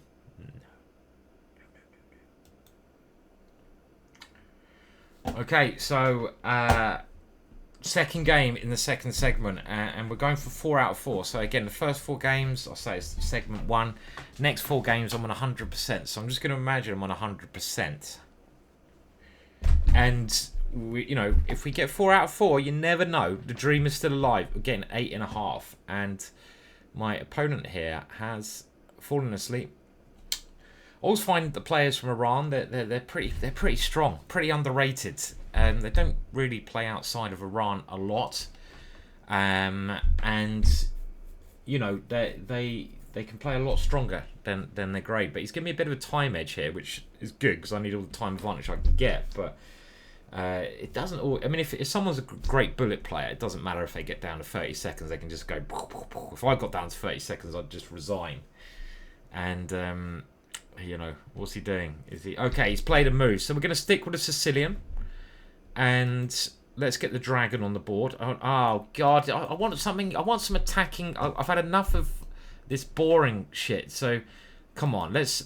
Okay, so second game in the second segment, and we're going for 4 out of 4. So again, the first 4 games, I'll say it's segment 1. Next 4 games, I'm on 100%. So I'm just going to imagine I'm on 100%. And you know, if we get 4 out of 4, you never know. The dream is still alive. Again, 8.5, and my opponent here has fallen asleep. I always find the players from Iran, they're pretty strong, pretty underrated. They don't really play outside of Iran a lot, and you know they can play a lot stronger than their grade. But he's giving me a bit of a time edge here, which is good because I need all the time advantage I can get. But it doesn't. I mean, if someone's a great bullet player, it doesn't matter if they get down to 30 seconds. They can just go. If I got down to 30 seconds, I'd just resign. And you know, what's he doing? Is he okay? He's played a move, so we're going to stick with a Sicilian, and let's get the dragon on the board. Oh God, I want something. I want some attacking. I've had enough of this boring shit. So, come on, let's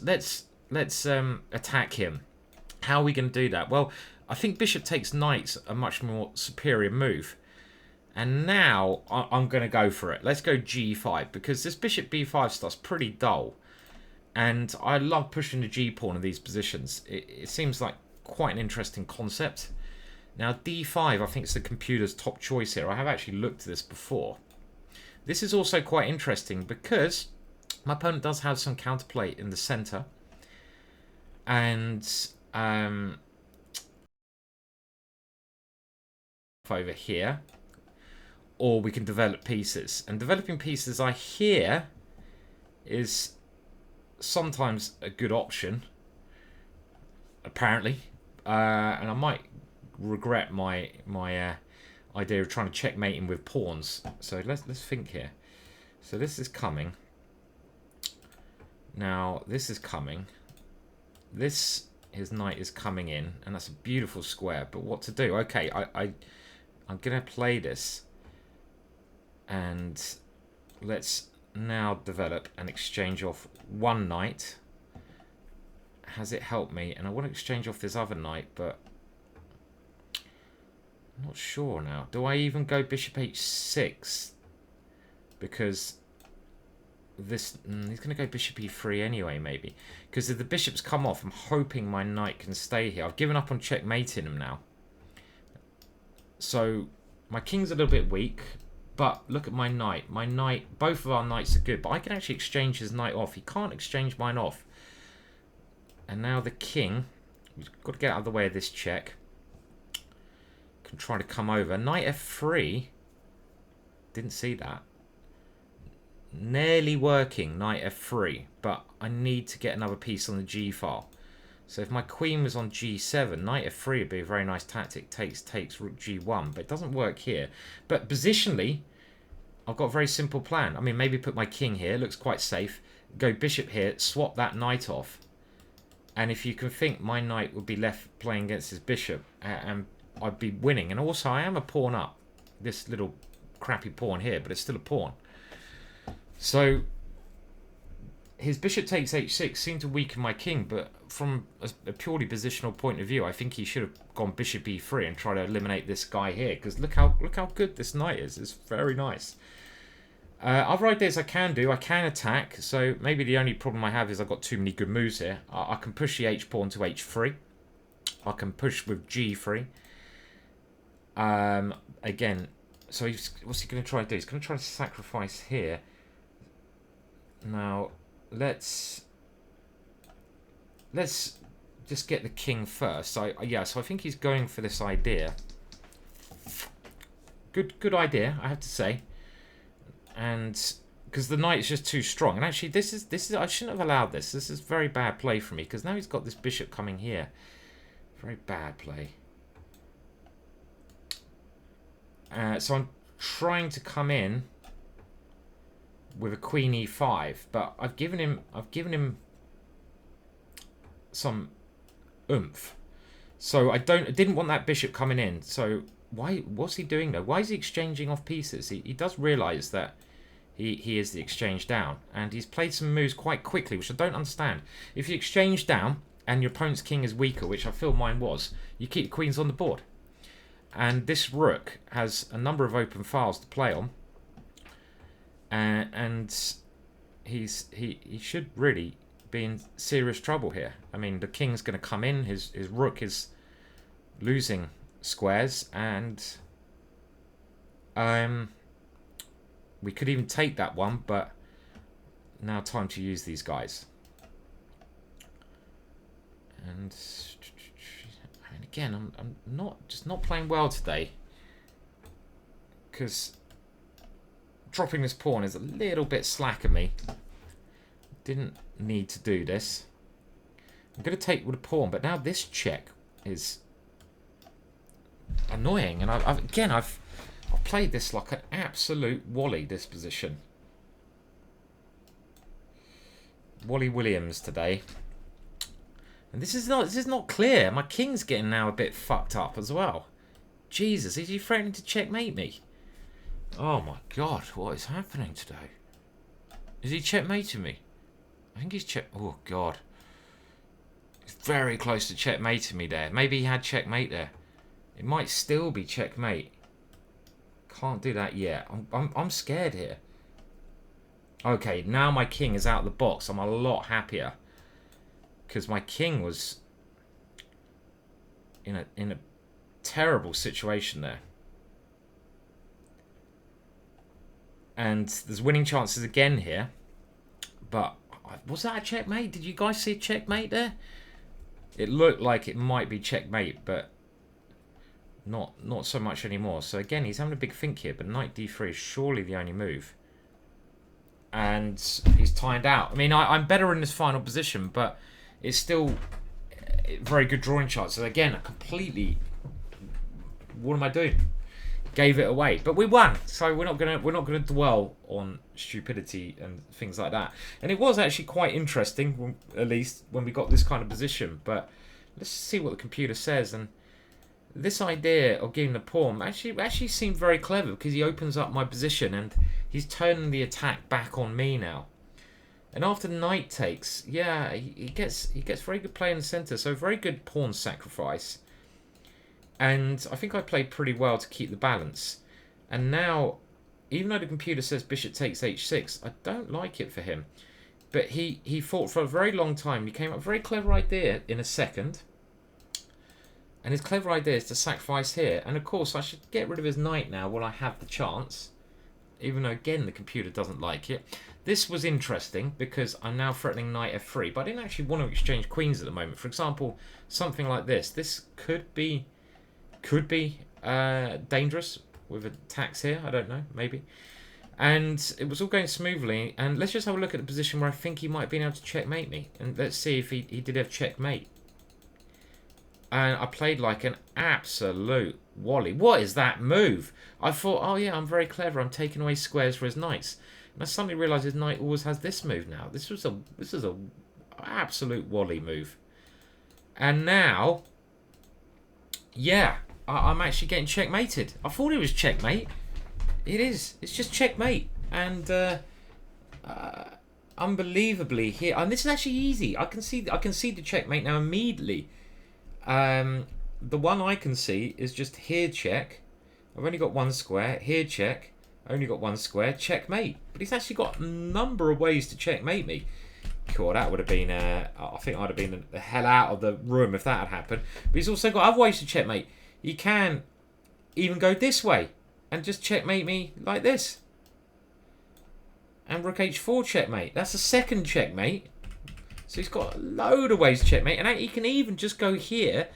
attack him. How are we going to do that? Well, I think bishop takes knight's a much more superior move. And now I'm going to go for it. Let's go g5, because this bishop b5 stuff's pretty dull. And I love pushing the g-pawn in these positions. It seems like quite an interesting concept. Now d5, I think it's the computer's top choice here. I have actually looked at this before. This is also quite interesting because my opponent does have some counterplay in the centre. And over here. Or we can develop pieces. And developing pieces, I hear, is sometimes a good option, apparently, and I might regret my idea of trying to checkmate him with pawns. So let's think here. So this is coming. Now this is coming. His knight is coming in, and that's a beautiful square. But what to do? Okay, I'm gonna play this, and let's now develop and exchange off one knight. Has it helped me? And I want to exchange off this other knight, but I'm not sure now. Do I even go bishop h6? Because this he's going to go bishop e3 anyway, maybe. Because if the bishops come off, I'm hoping my knight can stay here. I've given up on checkmating him now. So my king's a little bit weak. But look at my knight. My knight, both of our knights are good. But I can actually exchange his knight off. He can't exchange mine off. And now the king, we've got to get out of the way of this check. Can try to come over. Knight f3. Didn't see that. Nearly working, knight f3. But I need to get another piece on the g file. So if my queen was on g7, knight f3 would be a very nice tactic. Takes, rook g1. But it doesn't work here. But positionally, I've got a very simple plan. I mean, maybe put my king here. Looks quite safe. Go bishop here. Swap that knight off. And if you can think, my knight would be left playing against his bishop. And I'd be winning. And also, I am a pawn up. This little crappy pawn here. But it's still a pawn. So his bishop takes h6 seemed to weaken my king, but from a purely positional point of view, I think he should have gone bishop e3 and tried to eliminate this guy here, because look how good this knight is. It's very nice. Other ideas I can do, I can attack, so maybe the only problem I have is I've got too many good moves here. I can push the h pawn to h3. I can push with g3. Again, so what's he going to try to do? He's going to try to sacrifice here. Now, let's just get the king first. So I think he's going for this idea. Good idea, I have to say. And because the knight is just too strong. And actually, this is I shouldn't have allowed this. This is very bad play for me, because now he's got this bishop coming here. Very bad play. So I'm trying to come in with a queen e5, but I've given him some oomph. So I didn't want that bishop coming in. So what's he doing though? Why is he exchanging off pieces? He does realise that he is the exchange down, and he's played some moves quite quickly, which I don't understand. If you exchange down and your opponent's king is weaker, which I feel mine was, you keep the queens on the board. And this rook has a number of open files to play on. And he should really be in serious trouble here. I mean, the king's going to come in. His rook is losing squares, and we could even take that one. But now time to use these guys. And I mean, again, I'm not playing well today, because dropping this pawn is a little bit slack of me. Didn't need to do this. I'm going to take with a pawn, but now this check is annoying. And I've played this like an absolute Wally, this position. Wally Williams today. And this is not clear. My king's getting now a bit fucked up as well. Jesus, is he threatening to checkmate me? Oh my god, what is happening today? Is he checkmating me? I think he's oh god. He's very close to checkmating me there. Maybe he had checkmate there. It might still be checkmate. Can't do that yet. I'm scared here. Okay, now my king is out of the box. I'm a lot happier, because my king was in a terrible situation there. And there's winning chances again here. But was that a checkmate? Did you guys see checkmate there? It looked like it might be checkmate, but not so much anymore. So again, he's having a big think here, but knight d3 is surely the only move. And he's timed out. I mean, I'm better in this final position, but it's still a very good drawing chart. So again, completely, what am I doing? Gave it away, but we won. So we're not gonna dwell on stupidity and things like that. And it was actually quite interesting, at least when we got this kind of position. But let's see what the computer says. And this idea of giving the pawn actually seemed very clever, because he opens up my position and he's turning the attack back on me now. And after knight takes, yeah, he gets very good play in the center. So very good pawn sacrifice. And I think I played pretty well to keep the balance. And now, even though the computer says bishop takes h6, I don't like it for him. But he fought for a very long time. He came up with a very clever idea in a second. And his clever idea is to sacrifice here. And of course, I should get rid of his knight now while I have the chance. Even though, again, the computer doesn't like it. This was interesting, because I'm now threatening knight f3. But I didn't actually want to exchange queens at the moment. For example, something like this. This could be dangerous with attacks here. I don't know, maybe. And it was all going smoothly. And let's just have a look at the position where I think he might have been able to checkmate me. And let's see if he did have checkmate. And I played like an absolute wally. What is that move? I thought, oh yeah, I'm very clever. I'm taking away squares for his knights. And I suddenly realised his knight always has this move now. This is a absolute wally move. And now, yeah, I'm actually getting checkmated. I thought it was checkmate. It is. It's just checkmate. And unbelievably here, and this is actually easy. I can see the checkmate now immediately. The one I can see is just here check. I've only got one square. Here check. Only got one square. Checkmate. But he's actually got a number of ways to checkmate me. Cool, that would have been, I think I'd have been the hell out of the room if that had happened. But he's also got other ways to checkmate. He can even go this way and just checkmate me like this. And rook h4 checkmate. That's a second checkmate. So he's got a load of ways to checkmate. And he can even just go here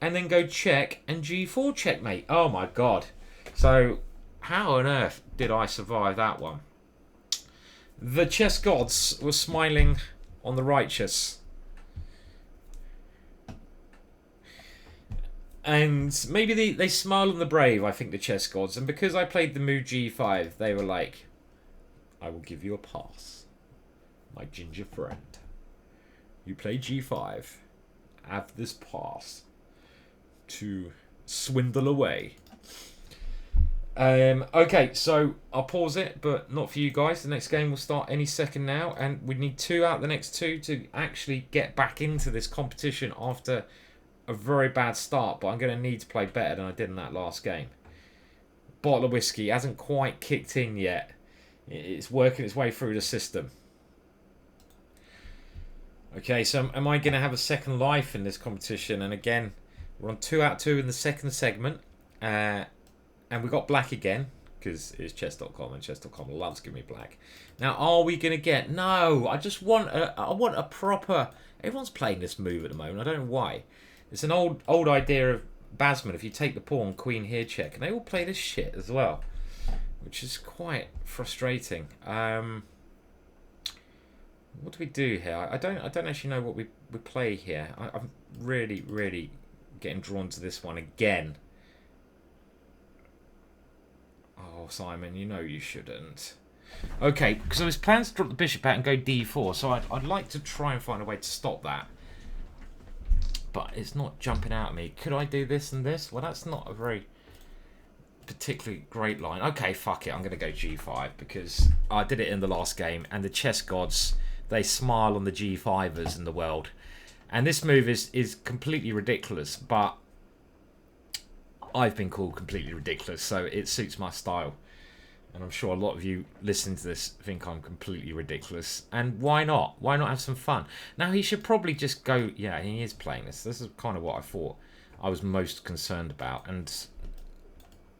and then go check and g4 checkmate. Oh my god. So how on earth did I survive that one? The chess gods were smiling on the righteous. And maybe they smile on the brave, I think, the chess gods. And because I played the move g5, they were like, I will give you a pass, my ginger friend. You play g5. Have this pass to swindle away. Okay, so I'll pause it, but not for you guys. The next game will start any second now, and we need 2 out of the next 2 to actually get back into this competition after a very bad start. But I'm going to need to play better than I did in that last game. Bottle of whiskey hasn't quite kicked in yet. It's working its way through the system. Okay, so am I going to have a second life in this competition? And again, we're on 2 out of 2 in the second segment. And we got black again, because it's chess.com, and chess.com loves giving me black. Now, are we going to get... No, I just want a proper... Everyone's playing this move at the moment. I don't know why. It's an old idea of Basman. If you take the pawn, queen here check. And they all play this shit as well, which is quite frustrating. What do we do here? I don't actually know what we play here. I'm really, really getting drawn to this one again. Oh, Simon, you know you shouldn't. Okay, so his plans to drop the bishop out and go d4, so I'd like to try and find a way to stop that. But it's not jumping out at me. Could I do this and this? Well, that's not a very particularly great line. Okay, fuck it. I'm going to go g5 because I did it in the last game, and the chess gods, they smile on the g5ers in the world. And this move is completely ridiculous, but I've been called completely ridiculous, so it suits my style. And I'm sure a lot of you listening to this think I'm completely ridiculous. And why not? Why not have some fun? Now, he should probably just go... Yeah, he is playing this. This is kind of what I thought I was most concerned about. And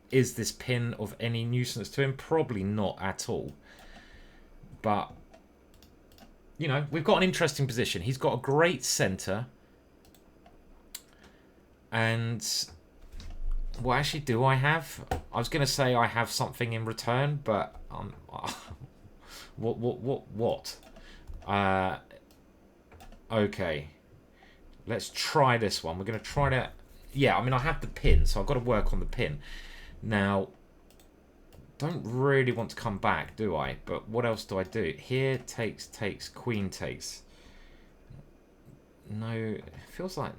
is this pin of any nuisance to him? Probably not at all. But, you know, we've got an interesting position. He's got a great centre. And... What actually do I have? I was going to say I have something in return, but what? Okay, let's try this one. We're going to try to. Yeah, I mean I have the pin, so I've got to work on the pin. Now, don't really want to come back, do I? But what else do I do? Here takes, queen takes. No, it feels like.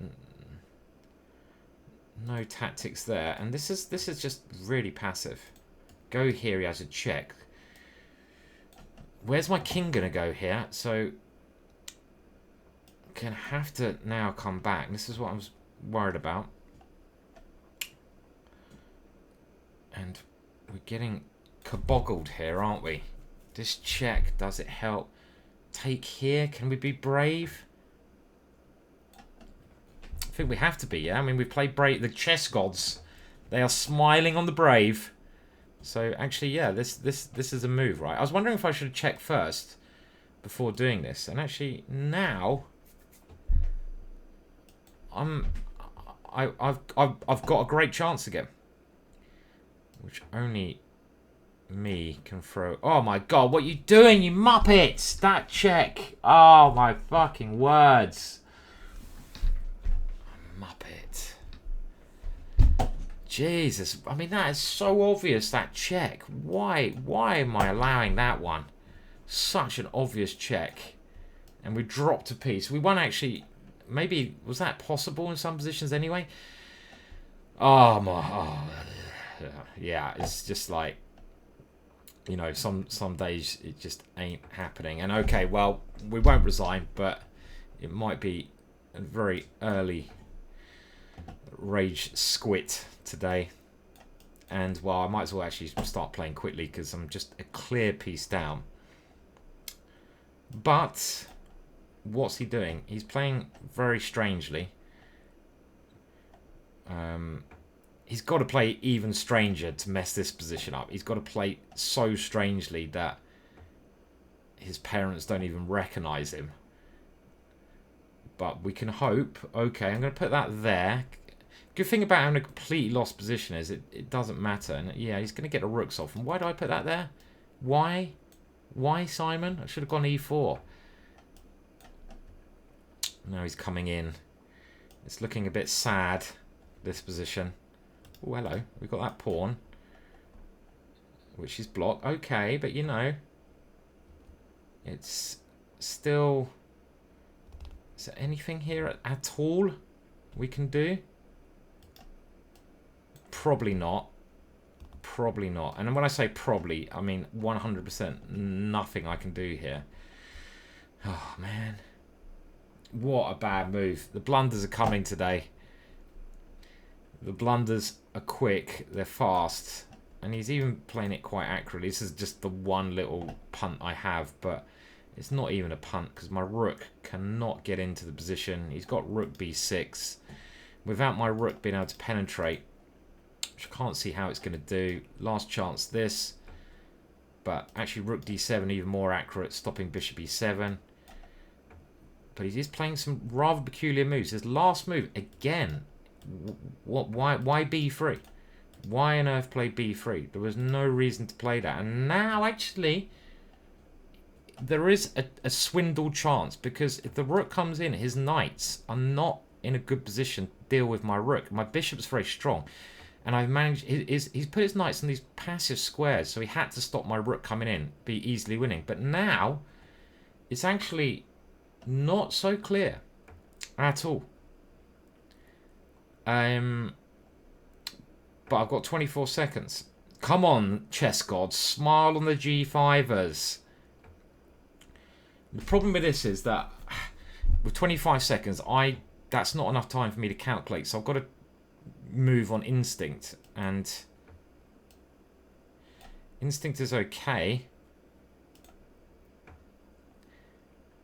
No tactics there, and this is just really passive. Go here, he has a check. Where's my king gonna go here? So gonna have to now come back. This is what I was worried about. And we're getting kaboggled here, aren't we? This check, does it help? Take here, can we be brave? I think we have to be, yeah? I mean, we played brave. The chess gods, they are smiling on the brave. So, actually, yeah, this is a move, right? I was wondering if I should have checked first before doing this. And actually, now, I've got a great chance again. Which only me can throw. Oh, my God, what are you doing, you muppets? That check. Oh, my fucking words. Muppet. Jesus, I mean, that is so obvious, that check. Why am I allowing that one? Such an obvious check. And we dropped a piece. We won actually, maybe, was that possible in some positions anyway? Oh, yeah, it's just like, you know, some days it just ain't happening. And okay, well, we won't resign, but it might be a very early rage squit today. And, well, I might as well actually start playing quickly because I'm just a clear piece down. But what's he doing? He's playing very strangely. He's got to play even stranger to mess this position up. He's got to play so strangely that his parents don't even recognise him. But we can hope. Okay, I'm going to put that there. Good thing about having a completely lost position is it doesn't matter. And yeah, he's going to get the rooks off. And why do I put that there? Why? Why, Simon? I should have gone e4. Now he's coming in. It's looking a bit sad, this position. Oh, hello. We've got that pawn, which is blocked. Okay, but you know, it's still... Is there anything here at all we can do? Probably not. Probably not. And when I say probably, I mean 100% nothing I can do here. Oh, man. What a bad move. The blunders are coming today. The blunders are quick. They're fast. And he's even playing it quite accurately. This is just the one little punt I have, but it's not even a punt because my rook cannot get into the position. He's got rook b6. Without my rook being able to penetrate, which I can't see how it's going to do. Last chance this. But actually rook d7 even more accurate, stopping bishop e7. But he is playing some rather peculiar moves. His last move, again, why b3? Why on earth play b3? There was no reason to play that. And now, actually, there is a swindle chance. Because if the rook comes in, his knights are not in a good position to deal with my rook. My bishop's very strong. And I've managed... He's put his knights in these passive squares. So he had to stop my rook coming in, be easily winning. But now, it's actually not so clear at all. But I've got 24 seconds. Come on, chess gods. Smile on the G5ers. The problem with this is that with 25 seconds, that's not enough time for me to calculate. So I've got to move on instinct. And instinct is okay.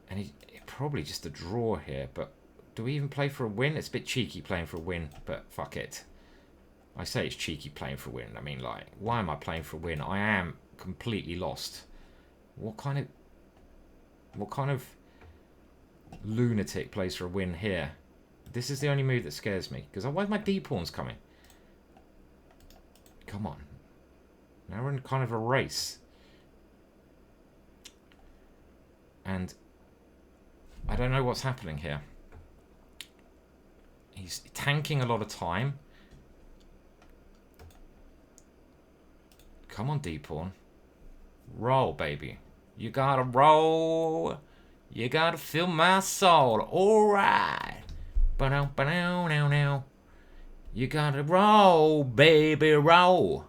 And probably just a draw here. But do we even play for a win? It's a bit cheeky playing for a win. But fuck it. I say it's cheeky playing for a win. I mean, like, why am I playing for a win? I am completely lost. What kind of lunatic plays for a win here? This is the only move that scares me. Because why are my d-pawns coming? Come on. Now we're in kind of a race. And I don't know what's happening here. He's tanking a lot of time. Come on, d-pawn. Roll, baby. You gotta roll. You gotta feel my soul. Alright. Ba-dow, ba-dow, now, now. You gotta roll, baby, roll.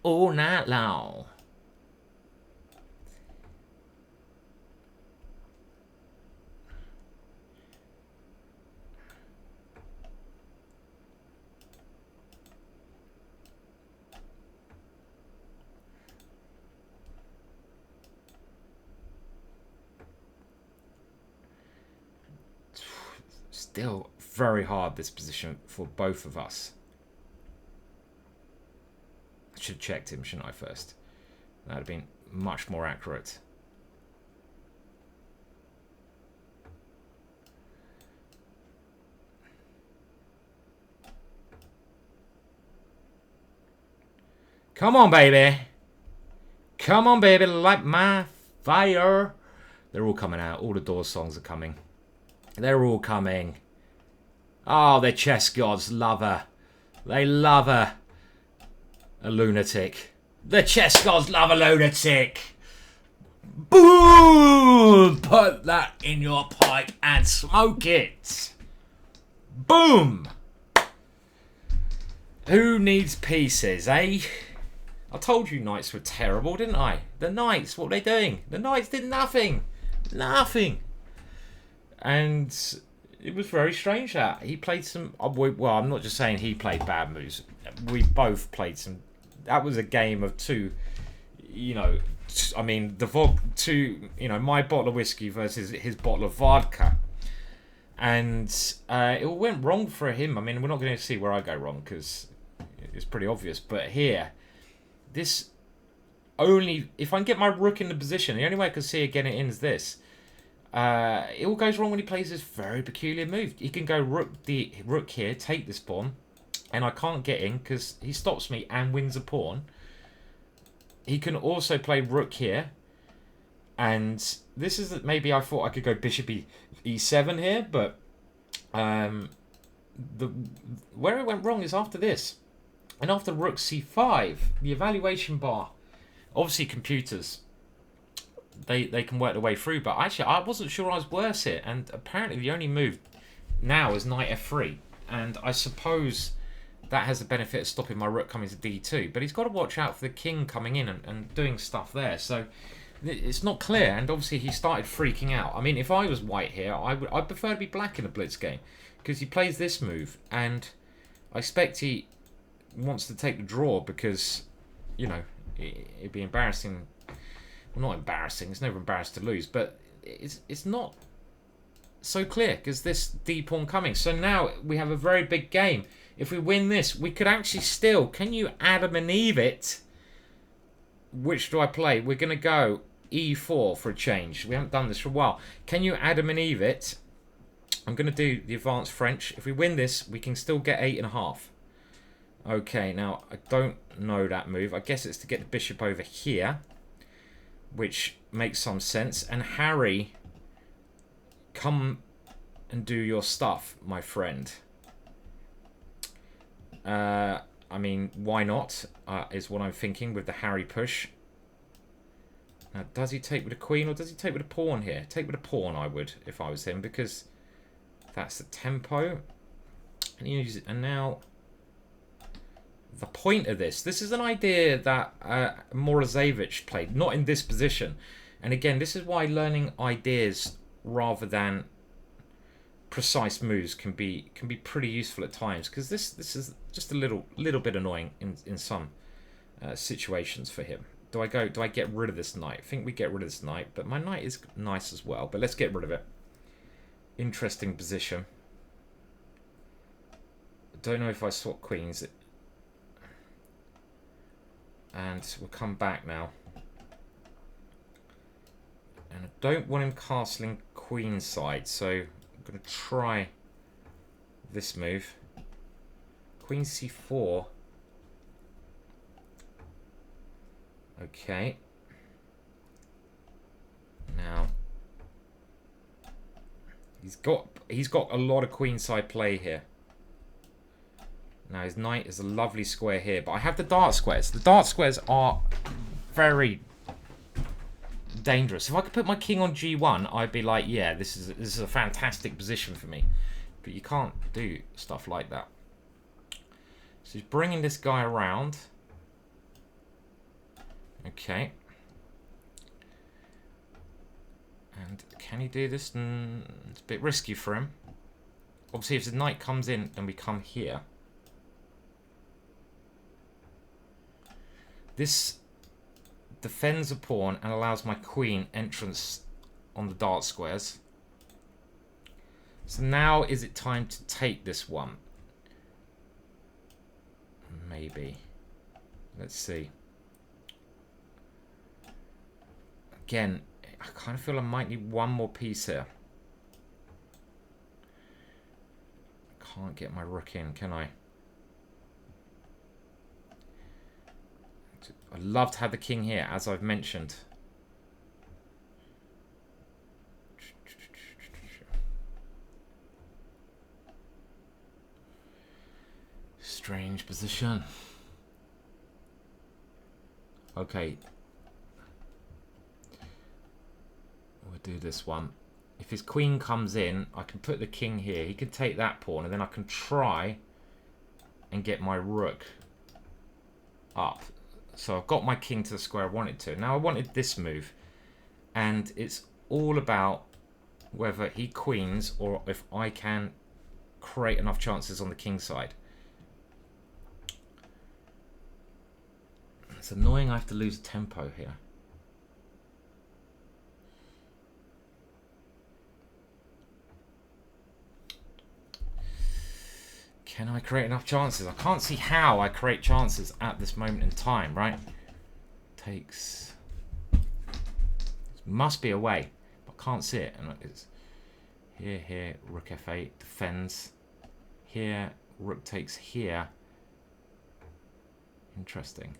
All night long. Still very hard, this position, for both of us. I should have checked him, shouldn't I, first? That would have been much more accurate. Come on, baby. Come on, baby, light my fire. They're all coming out. All the Doors songs are coming. They're all coming. Oh, the chess gods love her. They love her. A lunatic. The chess gods love a lunatic. Boom! Put that in your pipe and smoke it. Boom! Who needs pieces, eh? I told you knights were terrible, didn't I? The knights, what were they doing? The knights did nothing. Nothing. And it was very strange that he played some... Well, I'm not just saying he played bad moves. We both played some... That was a game of two, you know... I mean, my bottle of whiskey versus his bottle of vodka. And it all went wrong for him. I mean, we're not going to see where I go wrong because it's pretty obvious. But here, this only... If I can get my rook in the position, the only way I can see it getting in is this. It all goes wrong when he plays this very peculiar move. He can go rook here, take this pawn, and I can't get in because he stops me and wins a pawn. He can also play rook here, and this is maybe I thought I could go bishop e7 here, but where it went wrong is after this, and after rook c5, the evaluation bar. Obviously, computers. They can work their way through, but actually I wasn't sure I was worse here, and apparently the only move now is knight f3, and I suppose that has the benefit of stopping my rook coming to d2, but he's got to watch out for the king coming in and doing stuff there, so it's not clear, and obviously he started freaking out. I mean, if I was white here, I'd prefer to be black in a blitz game, because he plays this move, and I expect he wants to take the draw because, you know, it'd be embarrassing. Well, not embarrassing. It's never embarrassed to lose, but it's not so clear because this d pawn coming. So now we have a very big game. If we win this, we could actually still. Can you Adam and Eve it? Which do I play? We're gonna go e4 for a change. We haven't done this for a while. Can you Adam and Eve it? I'm gonna do the advanced French. If we win this, we can still get 8.5. Okay, now I don't know that move. I guess it's to get the bishop over here, which makes some sense. And Harry, come and do your stuff, my friend. I mean, why not? Is what I'm thinking with the Harry push. Now, does he take with a queen or does he take with a pawn here? Take with a pawn, I would, if I was him, because that's the tempo. And now, the point of this is an idea that Morozevich played, not in this position. And again, this is why learning ideas rather than precise moves can be pretty useful at times, because this is just a little bit annoying in some situations for him. Do I get rid of this knight? I think we get rid of this knight, but my knight is nice as well, but let's get rid of it. Interesting position. I don't know if I swap queens. And we'll come back now. And I don't want him castling queenside, so I'm going to try this move. Queen c4. Okay. Now, he's got a lot of queenside play here. Now his knight is a lovely square here, but I have the dart squares. The dart squares are very dangerous. If I could put my king on g1, I'd be like, yeah, this is a fantastic position for me. But you can't do stuff like that. So he's bringing this guy around. Okay. And can he do this? It's a bit risky for him. Obviously, if the knight comes in, then we come here. This defends a pawn and allows my queen entrance on the dart squares. So now is it time to take this one? Maybe. Let's see. Again, I kind of feel I might need one more piece here. Can't get my rook in, can I? I'd love to have the king here, as I've mentioned. strange position. Okay. We'll do this one. If his queen comes in, I can put the king here. He can take that pawn, and then I can try and get my rook up. So I've got my king to the square I wanted to. Now I wanted this move, and it's all about whether he queens or if I can create enough chances on the king side. It's annoying I have to lose tempo here. Can I create enough chances? I can't see how I create chances at this moment in time, right? Takes... Must be a way, but I can't see it. And it's here, rook f8, defends. Here, rook takes here. Interesting.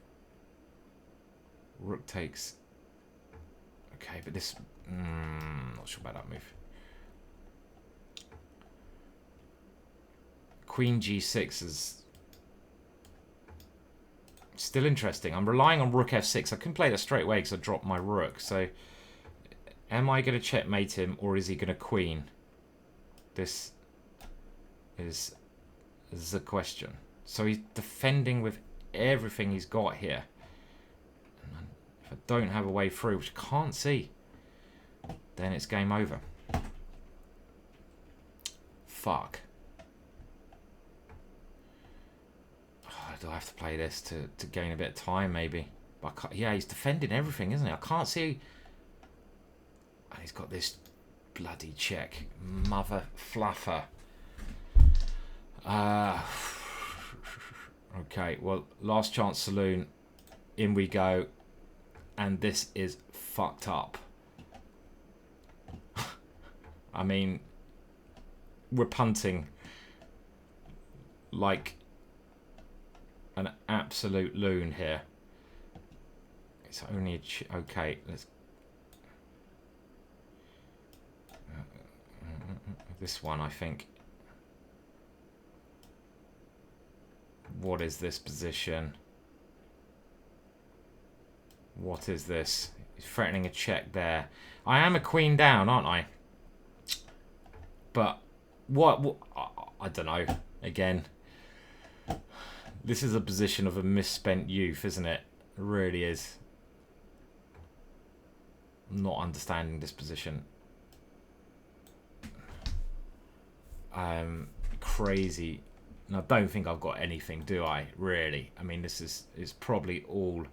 Rook takes... Okay, but this... not sure about that move. Queen g6 is still interesting. I'm relying on rook f6. I couldn't play that straight away because I dropped my rook. So, am I going to checkmate him or is he going to queen? This is the question. So he's defending with everything he's got here. And if I don't have a way through, which I can't see, then it's game over. Fuck. Do I have to play this to gain a bit of time, maybe? But yeah, he's defending everything, isn't he? I can't see. And he's got this bloody check. Mother fluffer. Okay, well, last chance saloon. In we go. And this is fucked up. I mean, we're punting like an absolute loon here. It's only a okay, let's this one, I think. What is this position? What is this? He's threatening a check there. I am a queen down, aren't I? But what I don't know. Again, this is a position of a misspent youth, isn't it? It really is. I'm not understanding this position. Crazy. And I don't think I've got anything, do I? Really? I mean, this is probably all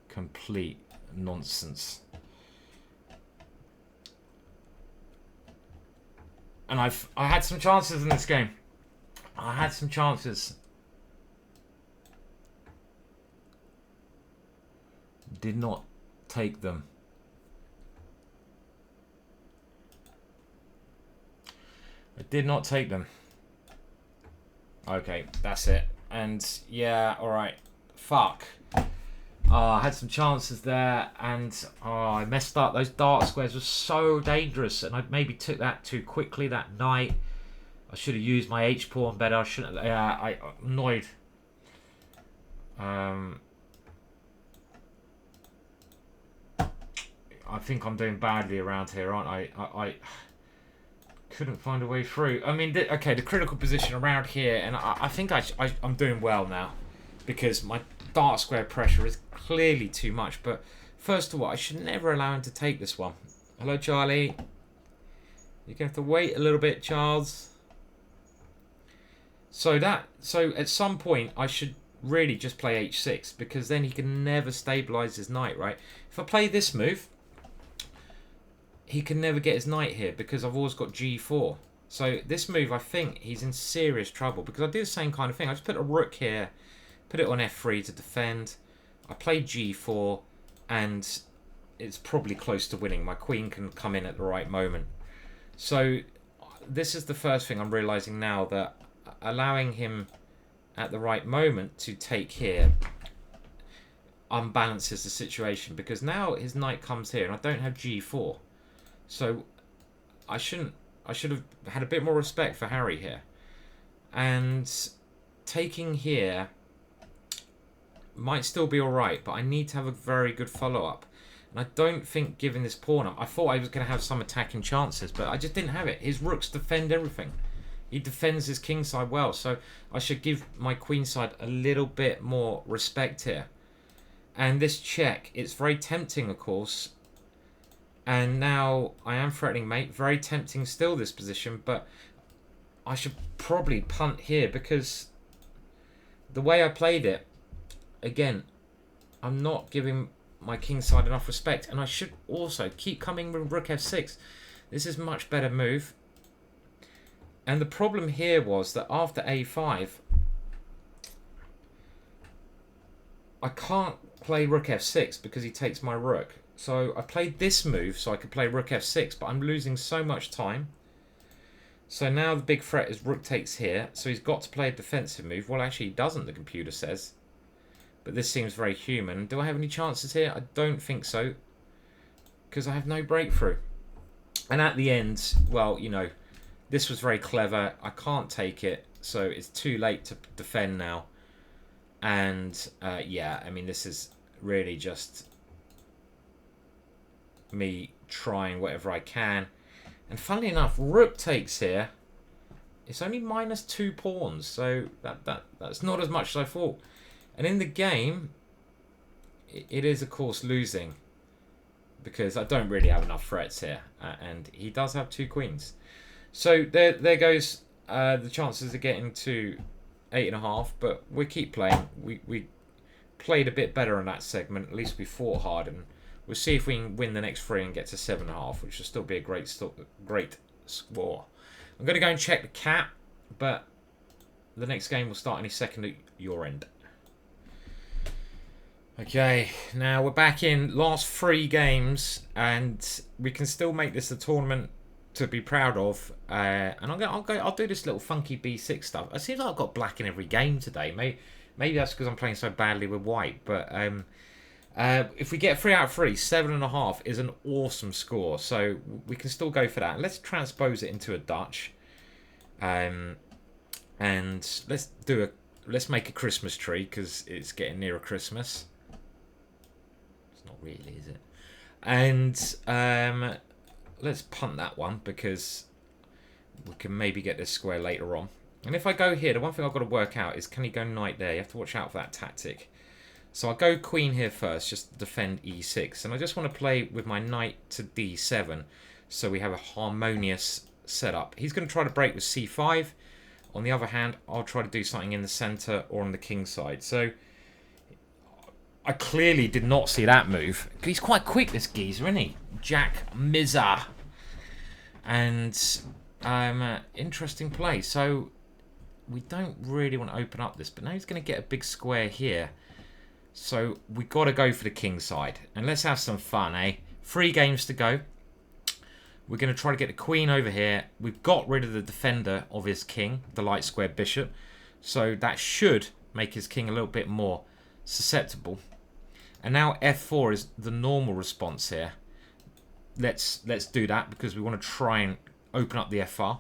complete nonsense. And I had some chances in this game. I had some chances. Did not take them. I did not take them. Okay, that's it. And yeah, alright. Fuck. I had some chances there, and I messed up. Those dark squares were so dangerous, and I maybe took that too quickly that night. I should have used my H-pawn better. I shouldn't. Yeah, I'm annoyed. I think I'm doing badly around here, aren't I? I couldn't find a way through. I mean, okay, the critical position around here, and I think I'm doing well now, because my dark square pressure is clearly too much. But first of all, I should never allow him to take this one. Hello, Charlie. You're gonna have to wait a little bit, Charles. So at some point I should really just play h6, because then he can never stabilize his knight, right? If I play this move, he can never get his knight here because I've always got g4. So this move, I think he's in serious trouble, because I do the same kind of thing. I just put a rook here, put it on f3 to defend. I play g4, and it's probably close to winning. My queen can come in at the right moment. So this is the first thing I'm realizing now, that allowing him at the right moment to take here unbalances the situation, because now his knight comes here and I don't have g4. So I should have had a bit more respect for Harry here. And taking here might still be alright, but I need to have a very good follow-up. And I don't think giving this pawn up... I thought I was going to have some attacking chances, but I just didn't have it. His rooks defend everything. He defends his king side well, so I should give my queen side a little bit more respect here. And this check, it's very tempting, of course. And now I am threatening mate. Very tempting still, this position, but I should probably punt here because the way I played it, again, I'm not giving my king side enough respect. And I should also keep coming with rook f6. This is a much better move. And the problem here was that after a5, I can't play rook f6 because he takes my rook. So I played this move so I could play rook f6, but I'm losing so much time. So now the big threat is rook takes here. So he's got to play a defensive move. Well, actually he doesn't, the computer says. But this seems very human. Do I have any chances here? I don't think so. Because I have no breakthrough. And at the end, well, you know, this was very clever. I can't take it. So it's too late to defend now. And yeah, I mean, this is really just me trying whatever I can. And funnily enough, rook takes here. It's only -2 pawns. So that's not as much as I thought. And in the game, it is, of course, losing. Because I don't really have enough threats here. And he does have 2 queens. So there goes the chances of getting to 8.5. But we keep playing. We played a bit better in that segment. At least we fought hard. And we'll see if we can win the next 3 and get to 7.5. Which will still be a great score. I'm going to go and check the cat. But the next game will start any second at your end. Okay, now we're back in last 3 games, and we can still make this a tournament to be proud of. And I'll do this little funky b6 stuff. It seems like I've got black in every game today. Maybe that's because I'm playing so badly with white. But if we get 3 out of 3, 7.5 is an awesome score. So we can still go for that. Let's transpose it into a Dutch, and let's make a Christmas tree because it's getting nearer Christmas. Not really, is it? And let's punt that one because we can maybe get this square later on. And if I go here, the one thing I've got to work out is can he go knight there? You have to watch out for that tactic. So I'll go queen here first, just to defend e6. And I just want to play with my knight to d7 so we have a harmonious setup. He's going to try to break with c5. On the other hand, I'll try to do something in the center or on the king side. So I clearly did not see that move. He's quite quick, this geezer, isn't he? Jack Mizzi. And interesting play. So we don't really want to open up this, but now he's going to get a big square here. So we got to go for the king side. And let's have some fun, eh? 3 games to go. We're going to try to get the queen over here. We've got rid of the defender of his king, the light square bishop. So that should make his king a little bit more susceptible. And now f4 is the normal response here. Let's do that because we want to try and open up the FR.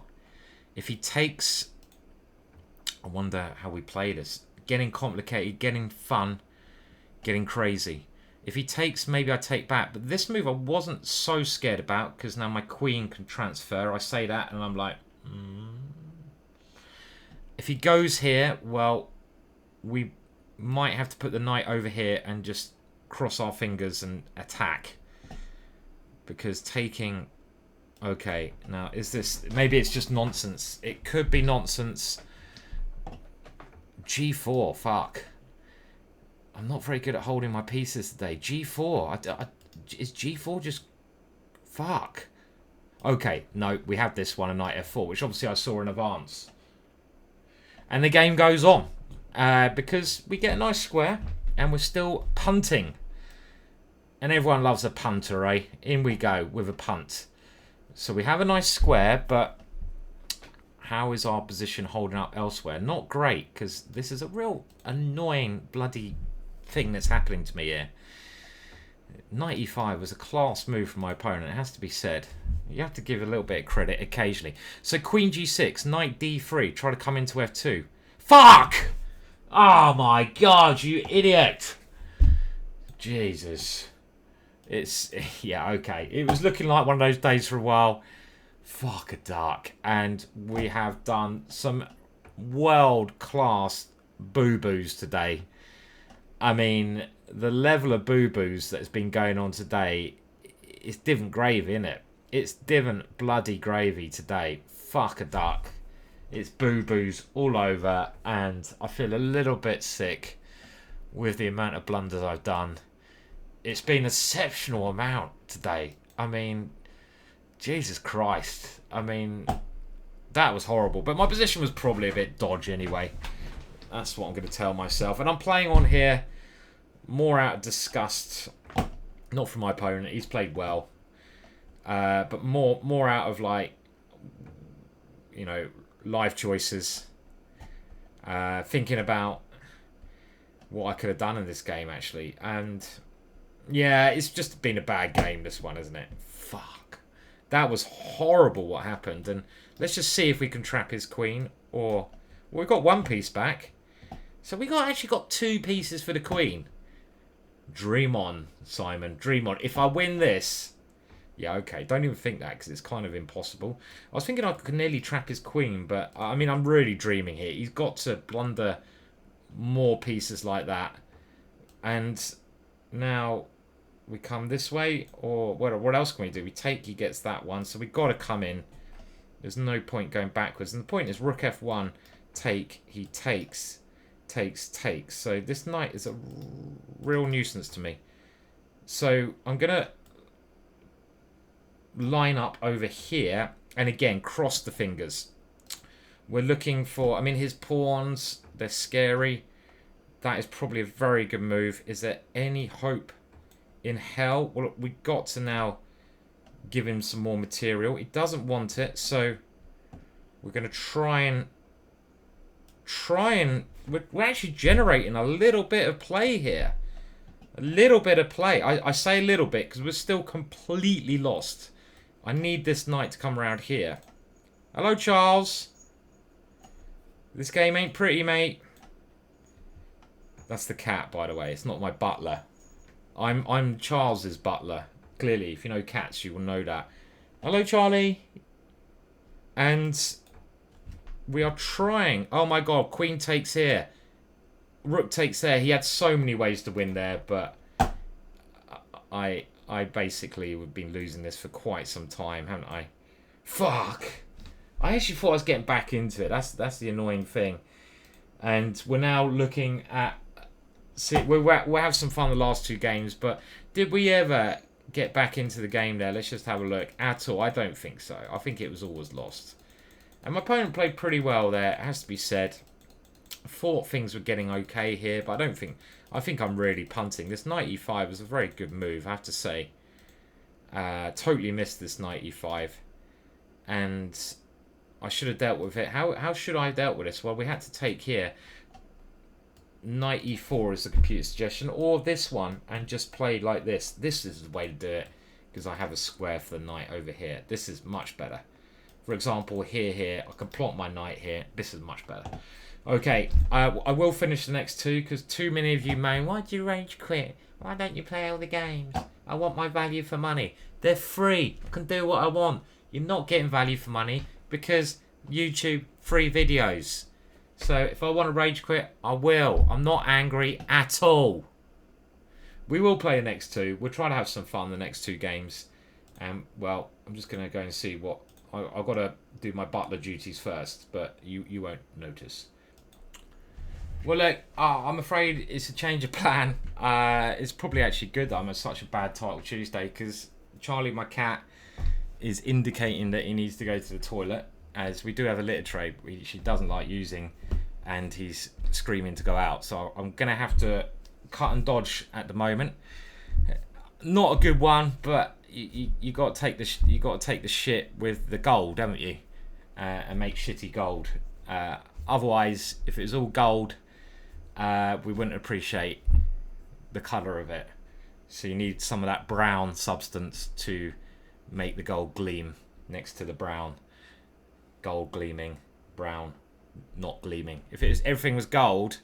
If he takes... I wonder how we play this. Getting complicated, getting fun, getting crazy. If he takes, maybe I take back. But this move I wasn't so scared about because now my queen can transfer. I say that and I'm like... If he goes here, well, we might have to put the knight over here and just cross our fingers and attack. Because taking... Okay, now is this... Maybe it's just nonsense. It could be nonsense. G4, fuck. I'm not very good at holding my pieces today. G4. Is G4 just... Fuck. Okay, no, we have this one, a knight f4, which obviously I saw in advance. And the game goes on. Because we get a nice square, and we're still punting. And everyone loves a punter, eh? In we go with a punt. So we have a nice square, but how is our position holding up elsewhere? Not great, because this is a real annoying bloody thing that's happening to me here. Knight e5 was a class move from my opponent, it has to be said. You have to give a little bit of credit occasionally. So queen g6, knight d3, try to come into f2. Fuck! Oh my god, you idiot! Jesus. It's... Yeah, okay. It was looking like one of those days for a while. Fuck a duck. And we have done some world-class boo-boos today. I mean, the level of boo-boos that's been going on today is different gravy, isn't it? It's different bloody gravy today. Fuck a duck. It's boo-boos all over, and I feel a little bit sick with the amount of blunders I've done. It's been an exceptional amount today. I mean, Jesus Christ. I mean, that was horrible. But my position was probably a bit dodgy anyway. That's what I'm going to tell myself. And I'm playing on here more out of disgust. Not from my opponent. He's played well. But more out of, like, you know, life choices. Thinking about what I could have done in this game, actually. And, yeah, it's just been a bad game, this one, isn't it? Fuck. That was horrible what happened. And let's just see if we can trap his queen. Or, well, we got one piece back. So we actually got 2 pieces for the queen. Dream on, Simon. Dream on. If I win this... Yeah, okay. Don't even think that, because it's kind of impossible. I was thinking I could nearly trap his queen, but, I mean, I'm really dreaming here. He's got to blunder more pieces like that. And now we come this way, or what else can we do? We take, he gets that one, so we've got to come in. There's no point going backwards. And the point is, rook f1, take, he takes, takes. So this knight is a real nuisance to me. So I'm going to line up over here and again cross the fingers. We're looking for, I mean, his pawns, they're scary. That is probably a very good move. Is there any hope in hell? Well, we've got to now give him some more material. He doesn't want it, so we're going to try and we're actually generating a little bit of play here. A little bit of play. I say a little bit because we're still completely lost. I need this knight to come around here. Hello, Charles. This game ain't pretty, mate. That's the cat, by the way. It's not my butler. I'm Charles's butler. Clearly, if you know cats, you will know that. Hello, Charlie. And we are trying. Oh my god, queen takes here. Rook takes there. He had so many ways to win there, but I basically have been losing this for quite some time, haven't I? Fuck. I actually thought I was getting back into it. That's the annoying thing. And we're now looking at... See, we'll have some fun the last 2 games, but did we ever get back into the game there? Let's just have a look. At all? I don't think so. I think it was always lost. And my opponent played pretty well there, it has to be said. I thought things were getting okay here, but I don't think... I think I'm really punting. This knight e5 was a very good move, I have to say. Totally missed this knight e5. And I should have dealt with it. How should I have dealt with this? Well, we had to take here. Knight e4 is the computer suggestion. Or this one, and just play like this. This is the way to do it. Because I have a square for the knight over here. This is much better. For example, here, I can plot my knight here. This is much better. Okay, I will finish the next 2 because too many of you moan, why do you rage quit? Why don't you play all the games? I want my value for money. They're free. I can do what I want. You're not getting value for money because YouTube free videos. So if I want to rage quit, I will. I'm not angry at all. We will play the next 2. We'll try to have some fun the next 2 games. And, well, I'm just going to go and see what... I've got to do my butler duties first, but you won't notice. Well, look, I'm afraid it's a change of plan. It's probably actually good that I'm on such a bad title Tuesday because Charlie, my cat, is indicating that he needs to go to the toilet, as we do have a litter tray which he doesn't like using, and he's screaming to go out. So I'm going to have to cut and dodge at the moment. Not a good one, but you got to take the shit with the gold, haven't you? And make shitty gold. Otherwise, if it was all gold, we wouldn't appreciate the colour of it. So you need some of that brown substance to make the gold gleam next to the brown. Gold gleaming, brown not gleaming. If everything was gold,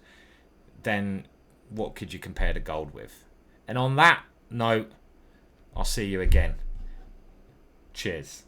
then what could you compare the gold with? And on that note, I'll see you again. Cheers.